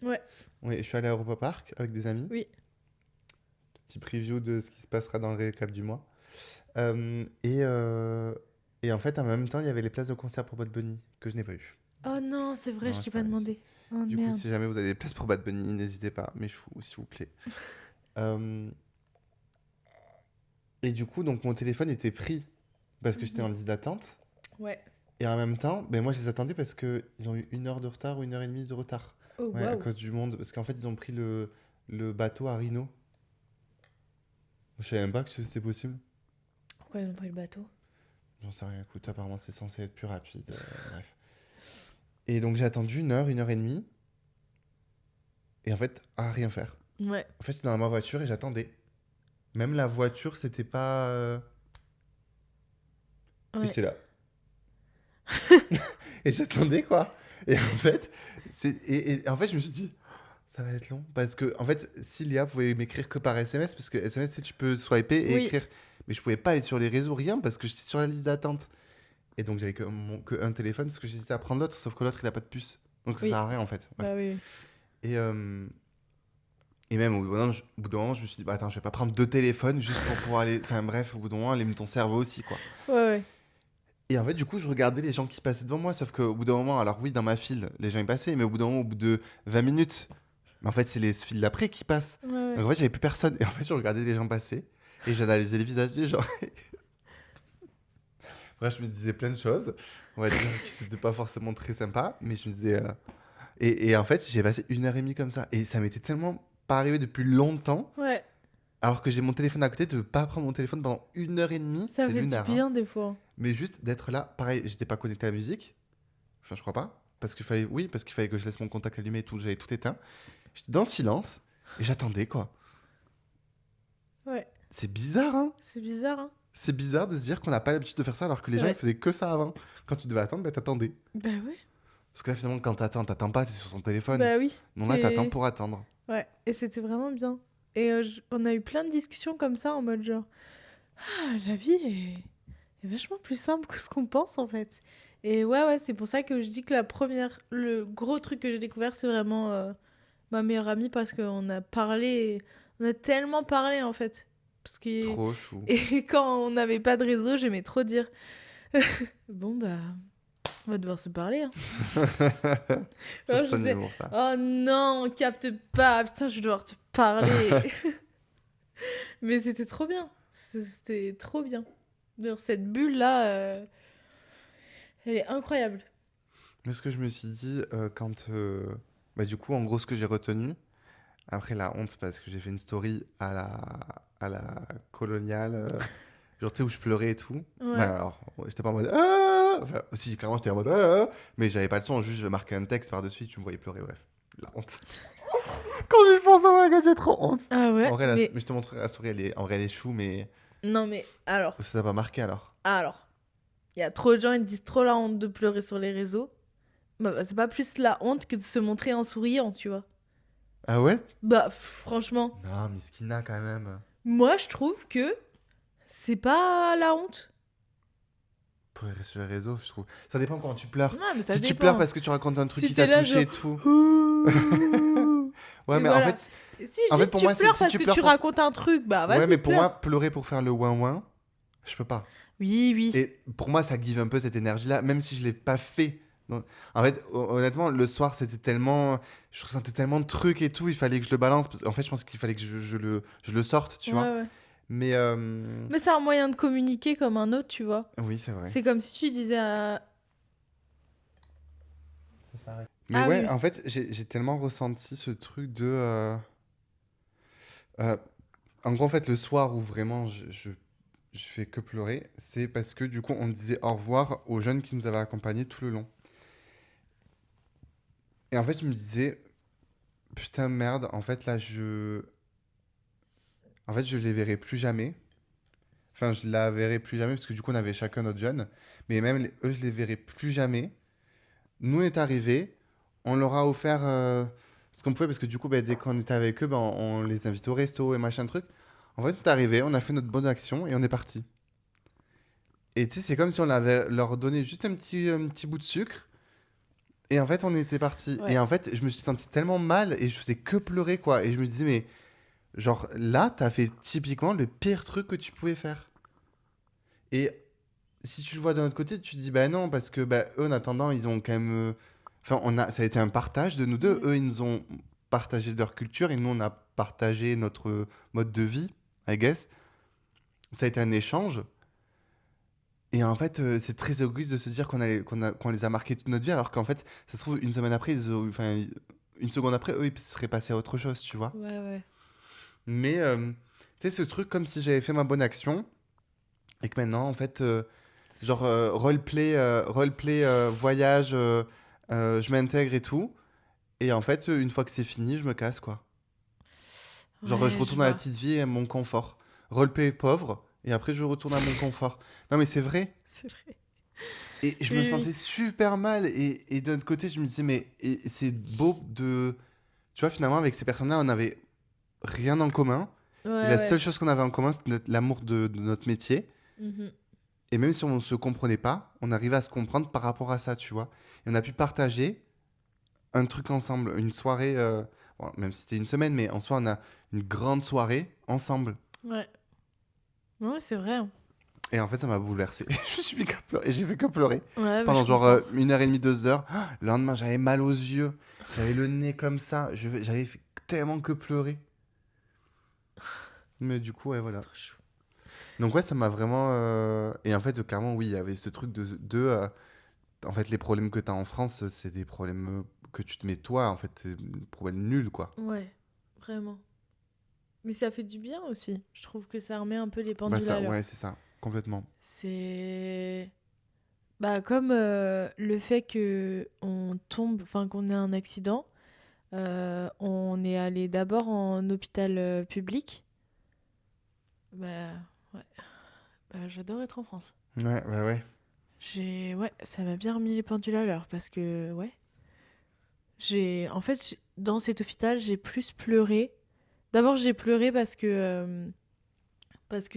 Ouais, Ouais, je suis allé à Europa Park avec des amis. oui. Petit preview de ce qui se passera dans le récap du mois. Euh, et, euh, et en fait, en même temps, il y avait les places de concert pour Bad Bunny que je n'ai pas eu. Oh non, c'est vrai, Non, je je t'ai suis pas pas réussi. demandé. Oh Du coup, merde. si jamais vous avez des places pour Bad Bunny, n'hésitez pas, mais s'il vous plaît. Euh, et du coup, donc mon téléphone était pris parce que j'étais en Mhm. liste d'attente. Ouais. Et en même temps, ben moi, je les attendais parce qu'ils ont eu 1 heure de retard ou 1 heure et demie de retard. Oh Ouais, à waouh. cause du monde. Parce qu'en fait, ils ont pris le bateau à Rhino. Je savais même pas que c'était possible. Pourquoi ils ont pris le bateau? J'en sais rien, écoute, apparemment c'est censé être plus rapide. Bref. Et donc j'ai attendu 1 heure, 1 heure et demie. Et en fait, à rien faire. Ouais. En fait, j'étais dans ma voiture et j'attendais. Même la voiture, c'était pas. Et Ouais. j'étais là. Et j'attendais quoi. Et en fait, et en fait, je me suis dit, ça va être long. Parce que, en fait, si Léa pouvait m'écrire que par SMS, parce que SMS, tu peux swiper et Oui. écrire. Mais je pouvais pas aller sur les réseaux, rien, parce que j'étais sur la liste d'attente. Et donc, j'avais que un téléphone, parce que j'hésitais à prendre l'autre, sauf que l'autre, il a pas de puce. Donc, ça sert Oui. à rien, en fait. Bref. Bah oui. Et, et même, au bout d'un moment, je me suis dit, bah, attends, je vais pas prendre 2 téléphones juste pour pouvoir aller. Enfin, bref, au bout d'un moment, aller ton cerveau aussi, quoi. Ouais, ouais. Et en fait, du coup, je regardais les gens qui passaient devant moi, sauf qu'au bout d'un moment, alors oui, dans ma file, les gens y passaient, mais au bout d'un moment, au bout de 20 minutes, mais en fait, c'est les files d'après qui passent. Ouais, ouais. Donc en fait, j'avais plus personne. Et en fait, je regardais les gens passer et j'analysais les visages des gens. Bref, je me disais plein de choses. On va dire que c'était pas forcément très sympa, mais je me disais. Et en fait, j'ai passé 1 heure et demie comme ça. Et ça m'était tellement pas arrivé depuis longtemps, Ouais. alors que j'ai mon téléphone à côté, de pas prendre mon téléphone pendant 1 heure et demie, Ça c'est fait du lunaire, hein. bien des fois. Mais juste d'être là, pareil, j'étais pas connecté à la musique. Enfin, je crois pas. Parce qu'il fallait, oui, parce qu'il fallait que je laisse mon contact allumé et tout, j'avais tout éteint. J'étais dans le silence et j'attendais, quoi. Ouais. C'est bizarre, hein? C'est bizarre, hein? C'est bizarre de se dire qu'on n'a pas l'habitude de faire ça alors que les gens ils Ouais. faisaient que ça avant. Quand tu devais attendre, bah t'attendais. Bah ouais. Parce que là, finalement, quand t'attends pas, t'es sur ton téléphone. Bah oui. Non, là, t'attends T'es... pour attendre. Ouais. Et c'était vraiment bien. Et on a eu plein de discussions comme ça en mode genre, ah, la vie est vachement plus simple que ce qu'on pense en fait. Et ouais, c'est pour ça que je dis que le gros truc que j'ai découvert, c'est vraiment ma meilleure amie parce qu'on a parlé, on a tellement parlé en fait. Parce que, Trop chou. et quand on n'avait pas de réseau, j'aimais trop dire, bon bah, on va devoir se parler. Hein. Ça, Alors, c'est je un disais, humour, ça. oh non, on capte pas, putain, je vais devoir te parler. Mais c'était trop bien. C'était trop bien. D'ailleurs, cette bulle-là, elle est incroyable. Mais ce que je me suis dit quand. Bah, du coup, en gros, ce que j'ai retenu, après la honte, parce que j'ai fait une story à la coloniale, genre, tu sais, où je pleurais et tout. Ouais. Bah, alors, j'étais pas en mode. Ah enfin, si, clairement, j'étais en mode. Ah mais j'avais pas le son, juste je marquais un texte par-dessus, tu me voyais pleurer, bref. La honte. Quand j'y pense, oh my god, j'ai trop honte. Ah En ouais, vrai, mais mais je te montrerai la story, en vrai, elle est chou, mais non, mais alors, ça t'a pas marqué alors. alors, il y a trop de gens, ils disent trop la honte de pleurer sur les réseaux. Bah, c'est pas plus la honte que de se montrer en souriant, tu vois. Ah ouais? Bah, franchement, Non, Miskina quand même. moi, je trouve que c'est pas la honte. Pour les sur les réseaux, je trouve. Ça dépend quand tu pleures. Non, mais ça Si tu pleures dépend. parce que tu racontes un truc Si qui t'es t'a là, touché genre, et tout. ouh, Ouais, et mais en voilà. fait, Et si en fait juste pour tu moi, c'est pleures si parce tu que pleures tu pour. racontes un truc, bah Ouais, vas-y, mais pour moi, pleure. pleurer pour faire le ouin-ouin, je peux pas. Oui, oui. Et pour moi, ça give un peu cette énergie-là, même si je l'ai pas fait. Non. En fait, honnêtement, le soir, c'était tellement. Je ressentais tellement de trucs et tout, il fallait que je le balance. En fait, je pense qu'il fallait que je le sorte, tu Ouais, vois. ouais. Mais. Mais c'est un moyen de communiquer comme un autre, tu vois. Oui, c'est vrai. C'est comme si tu disais à... Mais Ah oui, ouais, oui. en fait, j'ai tellement ressenti ce truc de. Euh, en gros, en fait, le soir où vraiment je fais que pleurer, c'est parce que du coup, on disait au revoir aux jeunes qui nous avaient accompagnés tout le long. Et en fait, je me disais, putain, merde, en fait, là, En fait, je les verrai plus jamais. Enfin, je la verrai plus jamais parce que du coup, on avait chacun notre jeune. Mais même eux, je les verrai plus jamais. Nous est arrivé, on leur a offert ce qu'on pouvait parce que du coup, bah, dès qu'on était avec eux, bah, on les invitait au resto et machin truc. En fait, on est arrivé, on a fait notre bonne action et on est parti. Et tu sais, c'est comme si on avait leur donné juste un petit bout de sucre. Et en fait, on était parti. Et Ouais. en fait, je me suis senti tellement mal et je faisais que pleurer, quoi. Et je me disais, mais genre là, t'as fait typiquement le pire truc que tu pouvais faire. Et si tu le vois d'un autre côté, tu te dis, bah non, parce que bah, eux, en attendant, ils ont quand même. Enfin, ça a été un partage de nous deux. Mm. Eux, ils nous ont partagé leur culture et nous, on a partagé notre mode de vie, I guess. Ça a été un échange. Et en fait, c'est très égoïste de se dire qu'on les a marqués toute notre vie, alors qu'en fait, ça se trouve, une semaine après, enfin, une seconde après, eux, ils seraient passés à autre chose, tu vois. Ouais, ouais. Mais, tu sais, ce truc comme si j'avais fait ma bonne action, et que maintenant, en fait, genre, roleplay, voyage, je m'intègre et tout. Et en fait, une fois que c'est fini, je me casse, quoi. Genre, je Ouais, je retourne à la vois. petite vie et à mon confort. Roleplay pauvre, et après, je retourne à mon confort. Non, mais c'est vrai. C'est vrai. Et je me Oui, oui. sentais super mal. Et d'un autre côté, je me disais, mais c'est beau de. Tu vois, finalement, avec ces personnes-là, on n'avait rien en commun. Ouais, Et la seule ouais. chose qu'on avait en commun, c'était l'amour de notre métier. Mhm. Et même si on ne se comprenait pas, on arrivait à se comprendre par rapport à ça, tu vois. Et on a pu partager un truc ensemble, une soirée. Bon, même si c'était une semaine, mais en soi, on a une grande soirée ensemble. Ouais. Ouais, c'est vrai. Hein. Et en fait, ça m'a bouleversé. Je me suis mis qu'à pleurer. Et j'ai fait que pleurer. Ouais, mais je Pendant genre comprends. 1 heure et demie, 2 heures. Ah, le lendemain, j'avais mal aux yeux. J'avais le nez comme ça. J'avais fait tellement que pleurer. Mais du coup, ouais, C'est voilà. trop chou. Donc, ouais, ça m'a vraiment. Et en fait, clairement, oui, il y avait ce truc en fait, les problèmes que tu as en France, c'est des problèmes que tu te mets toi. En fait, c'est des problèmes nuls, quoi. Ouais, vraiment. Mais ça fait du bien aussi. Je trouve que ça remet un peu les Bah, pendules ça, à l'heure. ouais, c'est ça. Complètement. C'est... Bah, comme le fait que on tombe, enfin qu'on ait un accident, on est allé d'abord en hôpital public. Bah, ouais. J'adore être en France. Ouais, bah ouais. Ouais, ça m'a bien remis les pendules à l'heure parce que, ouais, en fait, dans cet hôpital, j'ai plus pleuré. D'abord, j'ai pleuré parce que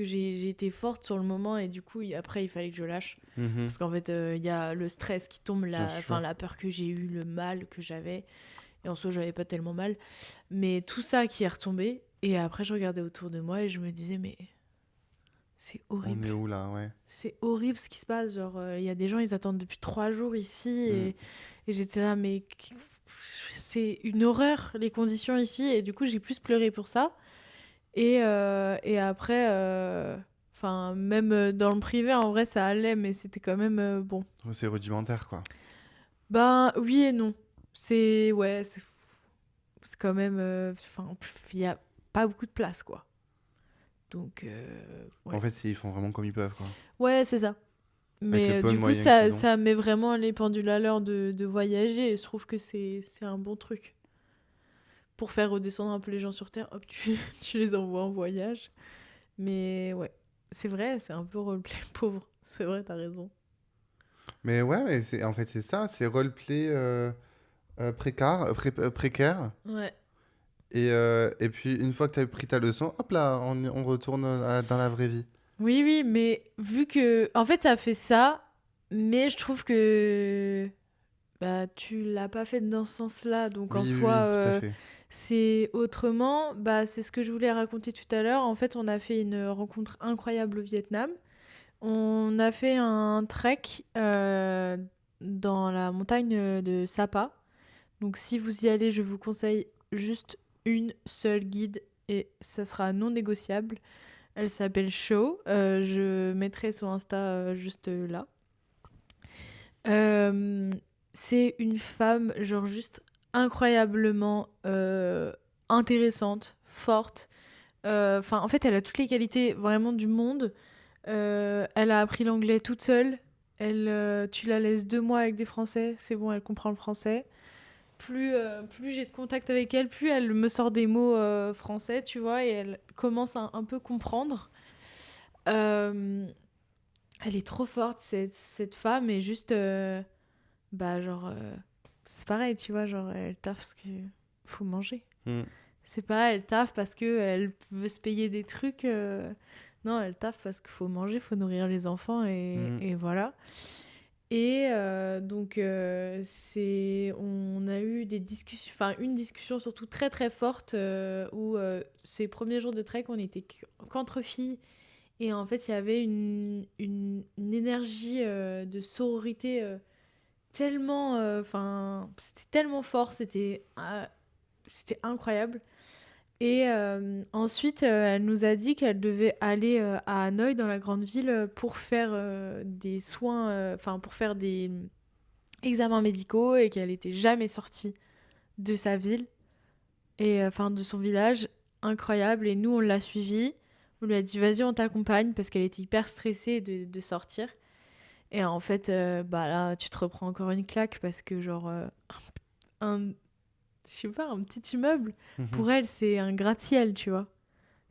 j'ai été forte sur le moment et du coup, après, il fallait que je lâche. Mhm. Parce qu'en fait, il y a le stress qui tombe, Bien enfin, sûr. la peur que j'ai eue, le mal que j'avais. Et en soi, j'avais pas tellement mal. Mais tout ça qui est retombé. Et après, je regardais autour de moi et je me disais, mais c'est On horrible. est où là, ouais. C'est horrible ce qui se passe. Genre, il y a des gens, ils attendent depuis 3 jours ici. Mm. Et j'étais là, mais c'est une horreur, les conditions ici. Et du coup, j'ai plus pleuré pour ça. Et après, enfin, même dans le privé, en vrai, ça allait, mais c'était quand même bon. Ouais, c'est rudimentaire, quoi. Ben, oui et non. Ouais, c'est quand même. Enfin, il y a pas beaucoup de place, quoi. Donc, En ouais. fait, ils font vraiment comme ils peuvent, quoi. Ouais, c'est ça. Avec le Mais peu de du coup, moyens qu'ils ont. ça met vraiment les pendules à l'heure de voyager. Et je trouve que c'est un bon truc. Pour faire redescendre un peu les gens sur Terre, hop, tu les envoies en voyage. Mais ouais, c'est vrai, c'est un peu roleplay pauvre. C'est vrai, t'as raison. Mais ouais, mais en fait, c'est ça, c'est roleplay précaire. Ouais. Et puis, une fois que tu as pris ta leçon, hop là, on retourne dans la vraie vie. Oui, oui, mais vu que. En fait, ça fait ça, mais je trouve que. Bah, tu l'as pas fait dans ce sens-là. Donc, en Oui, oui, soi, oui, tout à fait. c'est autrement. Bah, c'est ce que je voulais raconter tout à l'heure. En fait, on a fait une rencontre incroyable au Vietnam. On a fait un trek dans la montagne de Sapa. Donc, si vous y allez, je vous conseille juste une seule guide et ça sera non négociable. Elle s'appelle Show. Je mettrai son Insta juste là. Euh, c'est une femme, genre juste incroyablement intéressante, forte. Enfin, en fait, elle a toutes les qualités vraiment du monde. Elle a appris l'anglais toute seule. Tu la laisses 2 mois avec des Français, c'est bon, elle comprend le français. Plus j'ai de contact avec elle, plus elle me sort des mots français, tu vois, et elle commence à un peu comprendre. Euh, Elle est trop forte, cette femme, et juste, bah, genre, c'est pareil, tu vois, genre, elle taffe parce que faut manger. Mm, C'est pas, elle taffe parce que elle veut se payer des trucs. Non, elle taffe parce qu'il faut manger, faut nourrir les enfants, mm. et voilà. Et donc, on a eu des discussions, enfin, une discussion surtout très très forte où ces premiers jours de trek, on était qu'entre filles. Et en fait, il y avait une énergie de sororité tellement. Enfin, c'était tellement fort, c'était incroyable. Et ensuite, elle nous a dit qu'elle devait aller à Hanoï, dans la grande ville, pour faire des soins, enfin, pour faire des examens médicaux et qu'elle était jamais sortie de sa ville et enfin de son village. Incroyable. Et nous, on l'a suivie. On lui a dit, vas-y, on t'accompagne parce qu'elle était hyper stressée de sortir. Et en fait, bah là, tu te reprends encore une claque parce que, genre, un, je sais pas, un petit immeuble, Mhm. pour elle, c'est un gratte-ciel, tu vois.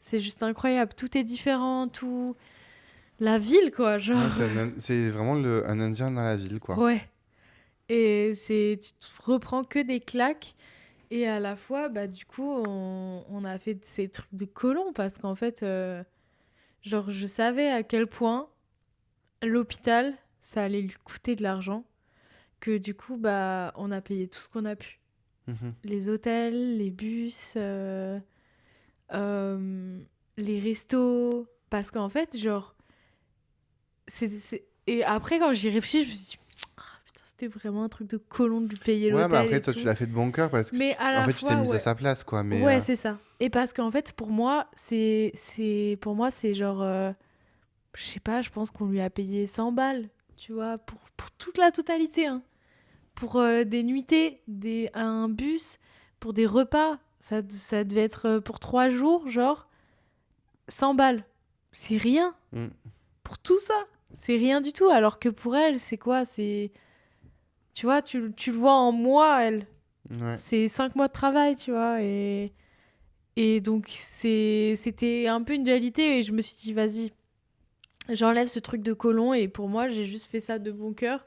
C'est juste incroyable. Tout est différent, tout. La ville, quoi, genre. Ouais, c'est vraiment un Indien dans la ville, quoi. Ouais. Et tu te reprends que des claques. Et à la fois, bah, du coup, on a fait ces trucs de colons parce qu'en fait, genre, je savais à quel point l'hôpital, ça allait lui coûter de l'argent. Que du coup, bah, on a payé tout ce qu'on a pu. Mhm. Les hôtels, les bus, euh, les restos. Parce qu'en fait, genre, et après, quand j'y réfléchis, je me suis dit, ah, putain, c'était vraiment un truc de colon de lui payer Ouais, mais l'hôtel après, et toi, tu tout. l'as fait de bon cœur parce que Mais à en la fait, tu t'es fois, mise à ouais. sa place, quoi. Mais Ouais, c'est ça. Et parce qu'en fait, pour moi, pour moi, c'est genre, je sais pas, je pense qu'on lui a payé 100 balles, tu vois, pour toute la totalité, hein. Pour des nuitées, un bus, pour des repas. Ça devait être pour 3 jours, genre, 100 balles. C'est rien. mm, Pour tout ça, c'est rien du tout. Alors que pour elle, c'est quoi? Tu vois, tu le vois en mois, elle. ouais. C'est 5 mois de travail, tu vois. Et donc, c'était un peu une dualité. Et je me suis dit, vas-y, J'enlève ce truc de colon et pour moi, j'ai juste fait ça de bon cœur.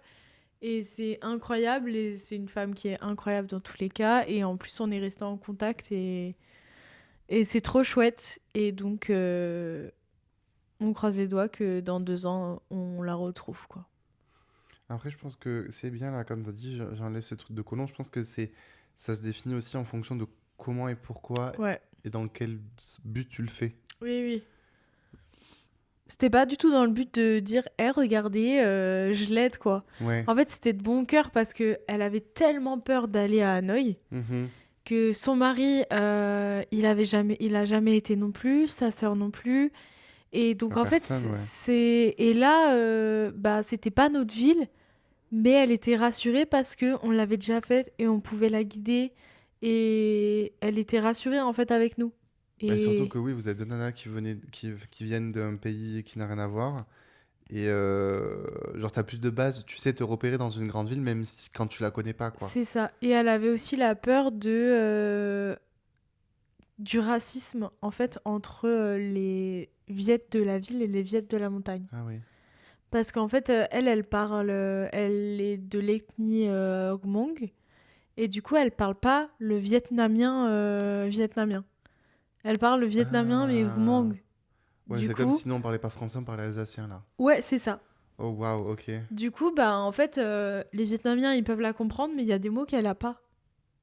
Et c'est incroyable et c'est une femme qui est incroyable dans tous les cas. Et en plus, on est resté en contact et c'est trop chouette. Et donc, on croise les doigts que dans 2 ans, on la retrouve, quoi. Après, je pense que c'est bien, là, comme tu as dit, j'enlève ce truc de colon. Je pense que ça se définit aussi en fonction de comment et pourquoi Ouais, et dans quel but tu le fais. oui, oui. C'était pas du tout dans le but de dire, hé, regardez, je l'aide, quoi. Ouais. En fait, c'était de bon cœur parce que elle avait tellement peur d'aller à Hanoï Mhm. que son mari, il a jamais été non plus, sa sœur non plus. Et donc, La en fait, personne, ouais. et là, bah, c'était pas notre ville, mais elle était rassurée parce que on l'avait déjà faite et on pouvait la guider. Et elle était rassurée, en fait, avec nous. Et surtout Et que oui, vous êtes deux nanas qui viennent d'un pays qui n'a rien à voir. Et genre, t'as plus de base, tu sais te repérer dans une grande ville, même si, quand tu la connais pas, quoi. c'est ça. Et elle avait aussi la peur du racisme, en fait, entre les Viettes de la ville et les Viettes de la montagne. Ah oui. Parce qu'en fait, elle parle, elle est de l'ethnie Hmong, et du coup, elle parle pas le vietnamien vietnamien. Elle parle le vietnamien, mais Ah. Hmong. Ouais, Du c'est comme coup, si nous on parlait pas français, on parlait alsacien, là. ouais, c'est ça. Oh, waouh, ok. Du coup, bah, en fait, les Vietnamiens, ils peuvent la comprendre, mais il y a des mots qu'elle a pas.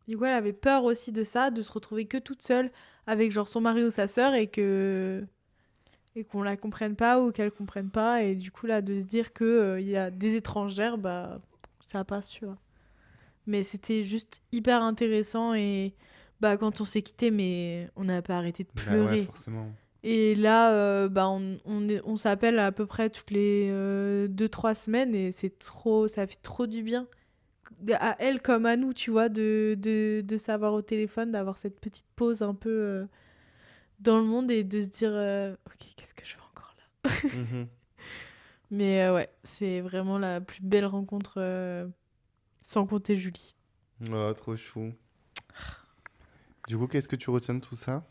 Du coup, elle avait peur aussi de ça, de se retrouver que toute seule avec genre son mari ou sa sœur et qu'on la comprenne pas ou qu'elle comprenne pas et du coup là de se dire que il y a des étrangères, bah ça passe, tu vois. Mais c'était juste hyper intéressant et bah quand on s'est quitté, mais on n'a pas arrêté de Bah ouais, pleurer. forcément. Et là, bah on s'appelle à peu près toutes les 2-3 semaines et c'est trop, ça fait trop du bien à elle comme à nous, tu vois, de savoir au téléphone, d'avoir cette petite pause un peu dans le monde et de se dire, ok, qu'est-ce que je fais encore là? Mhm. Mais ouais, c'est vraiment la plus belle rencontre, sans compter Julie. Oh, trop chou. Du coup, qu'est-ce que tu retiens de tout ça?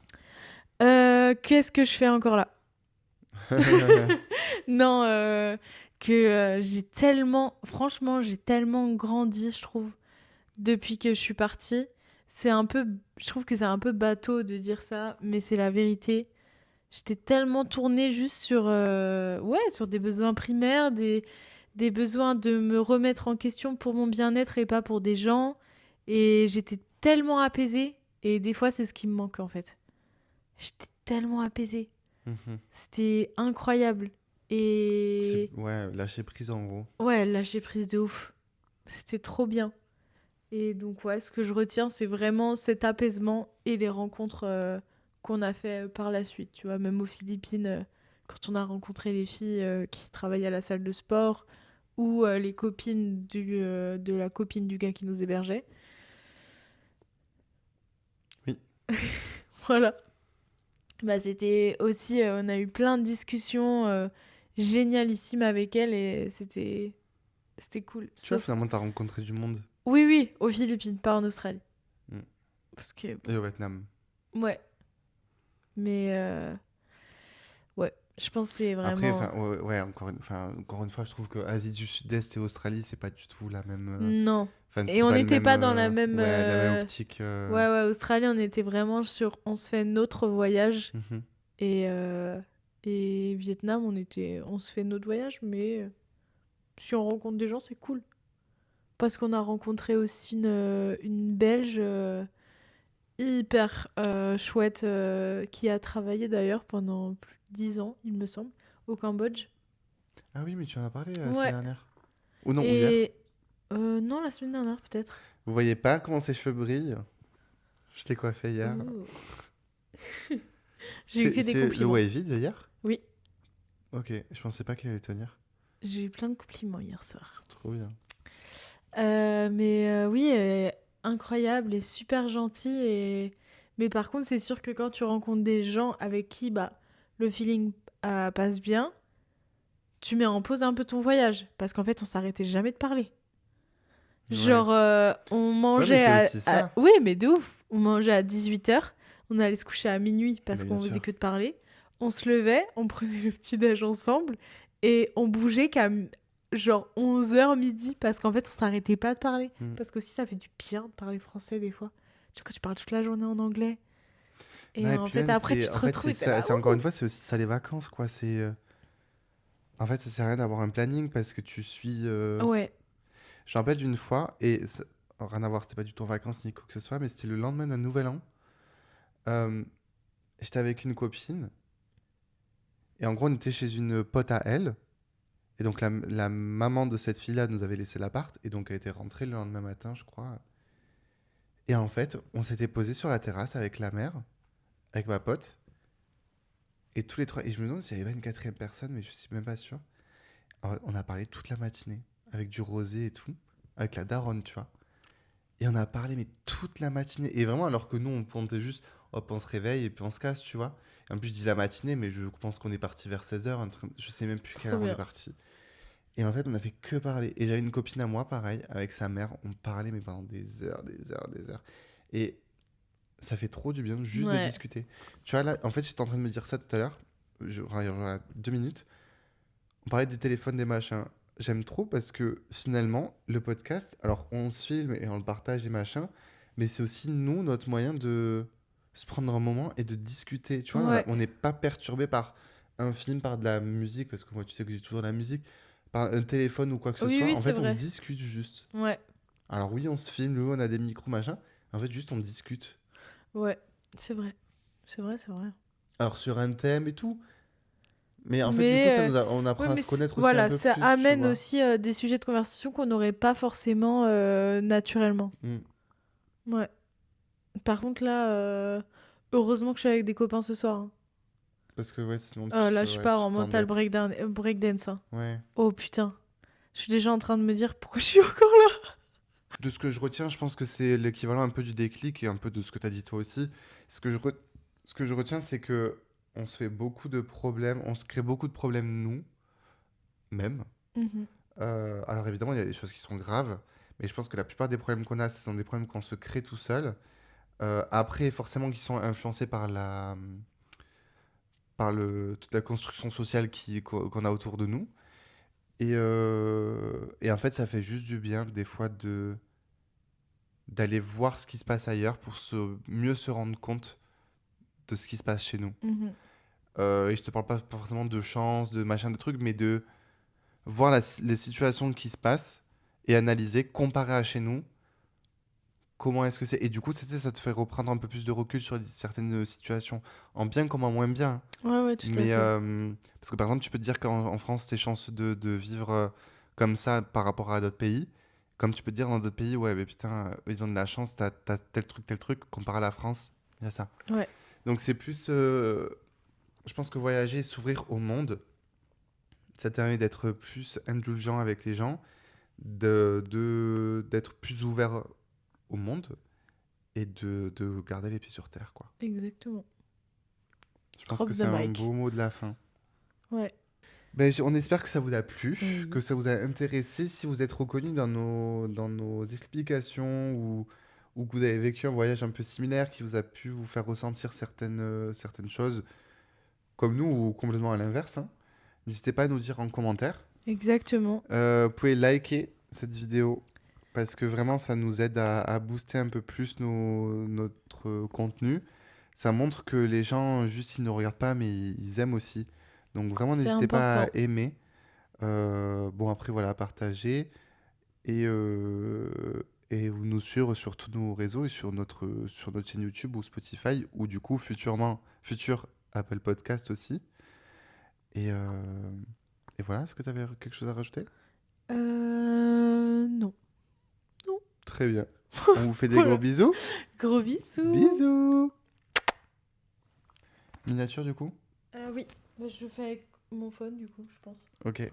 Qu'est-ce que je fais encore là? Non, que j'ai tellement, franchement, j'ai tellement grandi, je trouve, depuis que je suis partie. C'est un peu, je trouve que c'est un peu bateau de dire ça, mais c'est la vérité. J'étais tellement tournée juste sur, ouais, sur des besoins primaires, des besoins de me remettre en question pour mon bien-être et pas pour des gens. Et j'étais tellement apaisée. Et des fois, c'est ce qui me manque en fait. J'étais tellement apaisée. Mhm. C'était incroyable. Et Ouais, lâcher prise en gros. ouais, lâcher prise de ouf. C'était trop bien. Et donc, ouais, ce que je retiens, c'est vraiment cet apaisement et les rencontres qu'on a fait par la suite. Tu vois, même aux Philippines, quand on a rencontré les filles qui travaillaient à la salle de sport ou les copines de la copine du gars qui nous hébergeait. Oui. Voilà. Bah, c'était aussi, on a eu plein de discussions génialissimes avec elle et c'était cool. Tu vois, Sauf, finalement, t'as rencontré du monde. oui, oui, aux Philippines, pas en Australie. Mm. Parce que, Et au Vietnam. ouais, mais ouais, je pense que c'est Après, vraiment. enfin, ouais, encore une fois, je trouve que Asie du Sud-Est et Australie, c'est pas du tout la même. Non. Enfin, Et c'est on pas le n'était même. pas dans la même. Ouais, la même optique. Ouais, ouais, Australie, on était vraiment sur. On se fait notre voyage. Mhm. Et Vietnam, on se fait notre voyage, mais si on rencontre des gens, c'est cool. Parce qu'on a rencontré aussi une Belge hyper chouette qui a travaillé d'ailleurs pendant plus de 10 ans, il me semble, au Cambodge. Ah oui, mais tu en as parlé la semaine Ouais. dernière. Ou non, ou hier. Et non, la semaine dernière peut-être. Vous voyez pas comment ses cheveux brillent? Je l'ai coiffé hier. Ouh. J'ai eu que des C'est le compliments. wavy de hier? Oui, Ok, je pensais pas qu'il allait tenir. j'ai eu plein de compliments hier soir. Trop bien. Mais oui, incroyable et super gentil. Mais par contre, c'est sûr que quand tu rencontres des gens avec qui bah, le feeling passe bien, tu mets en pause un peu ton voyage. Parce qu'en fait, on s'arrêtait jamais de parler. Ouais. Genre, on Ouais, mais mangeait c'est aussi ça. Oui, mais de ouf. On mangeait à 18h. On allait se coucher à minuit parce Mais qu'on bien faisait sûr. que de parler. On se levait, on prenait le petit-déj ensemble. Et on bougeait qu'à genre 11h midi parce qu'en fait, on s'arrêtait pas de parler. Mm. Parce qu'aussi, ça fait du bien de parler français des fois. Tu sais, quand tu parles toute la journée en anglais. Non, Et et en puis fait, même, après, tu te en fait, retrouves et t'es là. c'est encore une fois, c'est aussi ça les vacances, quoi. En fait, ça sert à rien d'avoir un planning parce que tu suis. Ouais. Je me rappelle d'une fois, et rien à voir, c'était pas du tout en vacances ni quoi que ce soit, mais c'était le lendemain d'un nouvel an. Euh, J'étais avec une copine, et en gros, on était chez une pote à elle. Et donc, la maman de cette fille-là nous avait laissé l'appart, et donc elle était rentrée le lendemain matin, je crois. Et en fait, on s'était posé sur la terrasse avec la mère, avec ma pote, et tous les trois. Et je me demande s'il y avait pas une quatrième personne, mais je suis même pas sûr. Alors, on a parlé toute la matinée, avec du rosé et tout, avec la daronne, tu vois. Et on a parlé, mais toute la matinée. Et vraiment, alors que nous, on pensait juste, hop, on se réveille et puis on se casse, tu vois. Et en plus, je dis la matinée, mais je pense qu'on est parti vers 16h, je sais même plus quelle Trop heure on est bien. parti. Et en fait, on a fait que parler. Et j'avais une copine à moi, pareil, avec sa mère, on parlait, mais pendant des heures, des heures, des heures. Et ça fait trop du bien juste de Ouais. discuter. Tu vois, là, en fait, j'étais en train de me dire ça tout à l'heure, enfin, il y a 2 minutes. On parlait des téléphones, des machins. J'aime trop parce que finalement, le podcast, alors on se filme et on le partage des machins, mais c'est aussi nous, notre moyen de se prendre un moment et de discuter. Tu vois, Ouais. on n'est pas perturbé par un film, par de la musique, parce que moi, tu sais que j'ai toujours de la musique, par un téléphone ou quoi que ce Oui, soit. oui, En c'est fait, on vrai. discute juste. Ouais. Alors oui, on se filme, oui, on a des micros, machin. En fait, juste on discute. Ouais. C'est vrai. C'est vrai, c'est vrai. Alors sur un thème et tout. Mais en fait, du coup, Mais on ouais, apprend à mais se connaître aussi un voilà, peu ça plus, tu amène vois. aussi des sujets de conversation qu'on n'aurait pas forcément naturellement. Mm. Ouais. Par contre, là, heureusement que je suis avec des copains ce soir, hein. Parce que ouais, sinon Là, je ouais, pars tu en mental t'embêtes. breakdance, hein. Ouais. Oh putain. Je suis déjà en train de me dire pourquoi je suis encore là. De ce que je retiens, je pense que c'est l'équivalent un peu du déclic et un peu de ce que tu as dit toi aussi. Ce que je retiens, c'est que on se fait beaucoup de problèmes, on se crée beaucoup de problèmes nous, même. Mhm. Alors évidemment, il y a des choses qui sont graves, mais je pense que la plupart des problèmes qu'on a, ce sont des problèmes qu'on se crée tout seul. Après, forcément, qui sont influencés par toute la construction sociale qu'on a autour de nous. Et en fait, ça fait juste du bien, des fois, d'aller voir ce qui se passe ailleurs pour mieux se rendre compte de ce qui se passe chez nous. Mhm. Et je te parle pas forcément de chance, de machin, de trucs, mais de voir les situations qui se passent et analyser, comparer à chez nous, comment est-ce que c'est. Et du coup, ça te fait reprendre un peu plus de recul sur certaines situations, en bien comme en moins bien. Ouais, ouais, tout à Mais fait. parce que par exemple, tu peux te dire qu'en France, t'es chanceux de vivre comme ça par rapport à d'autres pays. Comme tu peux te dire dans d'autres pays, ouais, mais putain, ils ont de la chance, t'as tel truc, comparé à la France, il y a ça. Ouais. Donc c'est plus, je pense que voyager, s'ouvrir au monde, ça te permet d'être plus indulgent avec les gens, d'être plus ouvert au monde et de garder les pieds sur terre, quoi. Exactement. Je pense que Drop c'est the un mic. beau mot de la fin. Ouais. Ben, on espère que ça vous a plu, que Oui. ça vous a intéressé. Si vous êtes reconnu dans nos explications ou que vous avez vécu un voyage un peu similaire qui vous a pu vous faire ressentir certaines choses, comme nous ou complètement à l'inverse, hein, n'hésitez pas à nous dire en commentaire. Exactement. Vous pouvez liker cette vidéo parce que vraiment ça nous aide à booster un peu plus notre contenu. Ça montre que les gens, juste ils ne regardent pas, mais ils aiment aussi. Donc vraiment, C'est n'hésitez pas à important. aimer. Bon, après, voilà, partager et vous nous suivre sur tous nos réseaux et sur notre chaîne YouTube ou Spotify ou du coup, futur Apple Podcast aussi. Et, euh, et voilà, est-ce que tu avais quelque chose à rajouter? Non. Non. Très bien. On vous fait des gros Voilà. bisous. Gros bisous. Bisous. Miniature du coup? Oui. Bah, je fais avec mon phone, du coup, je pense. Ok.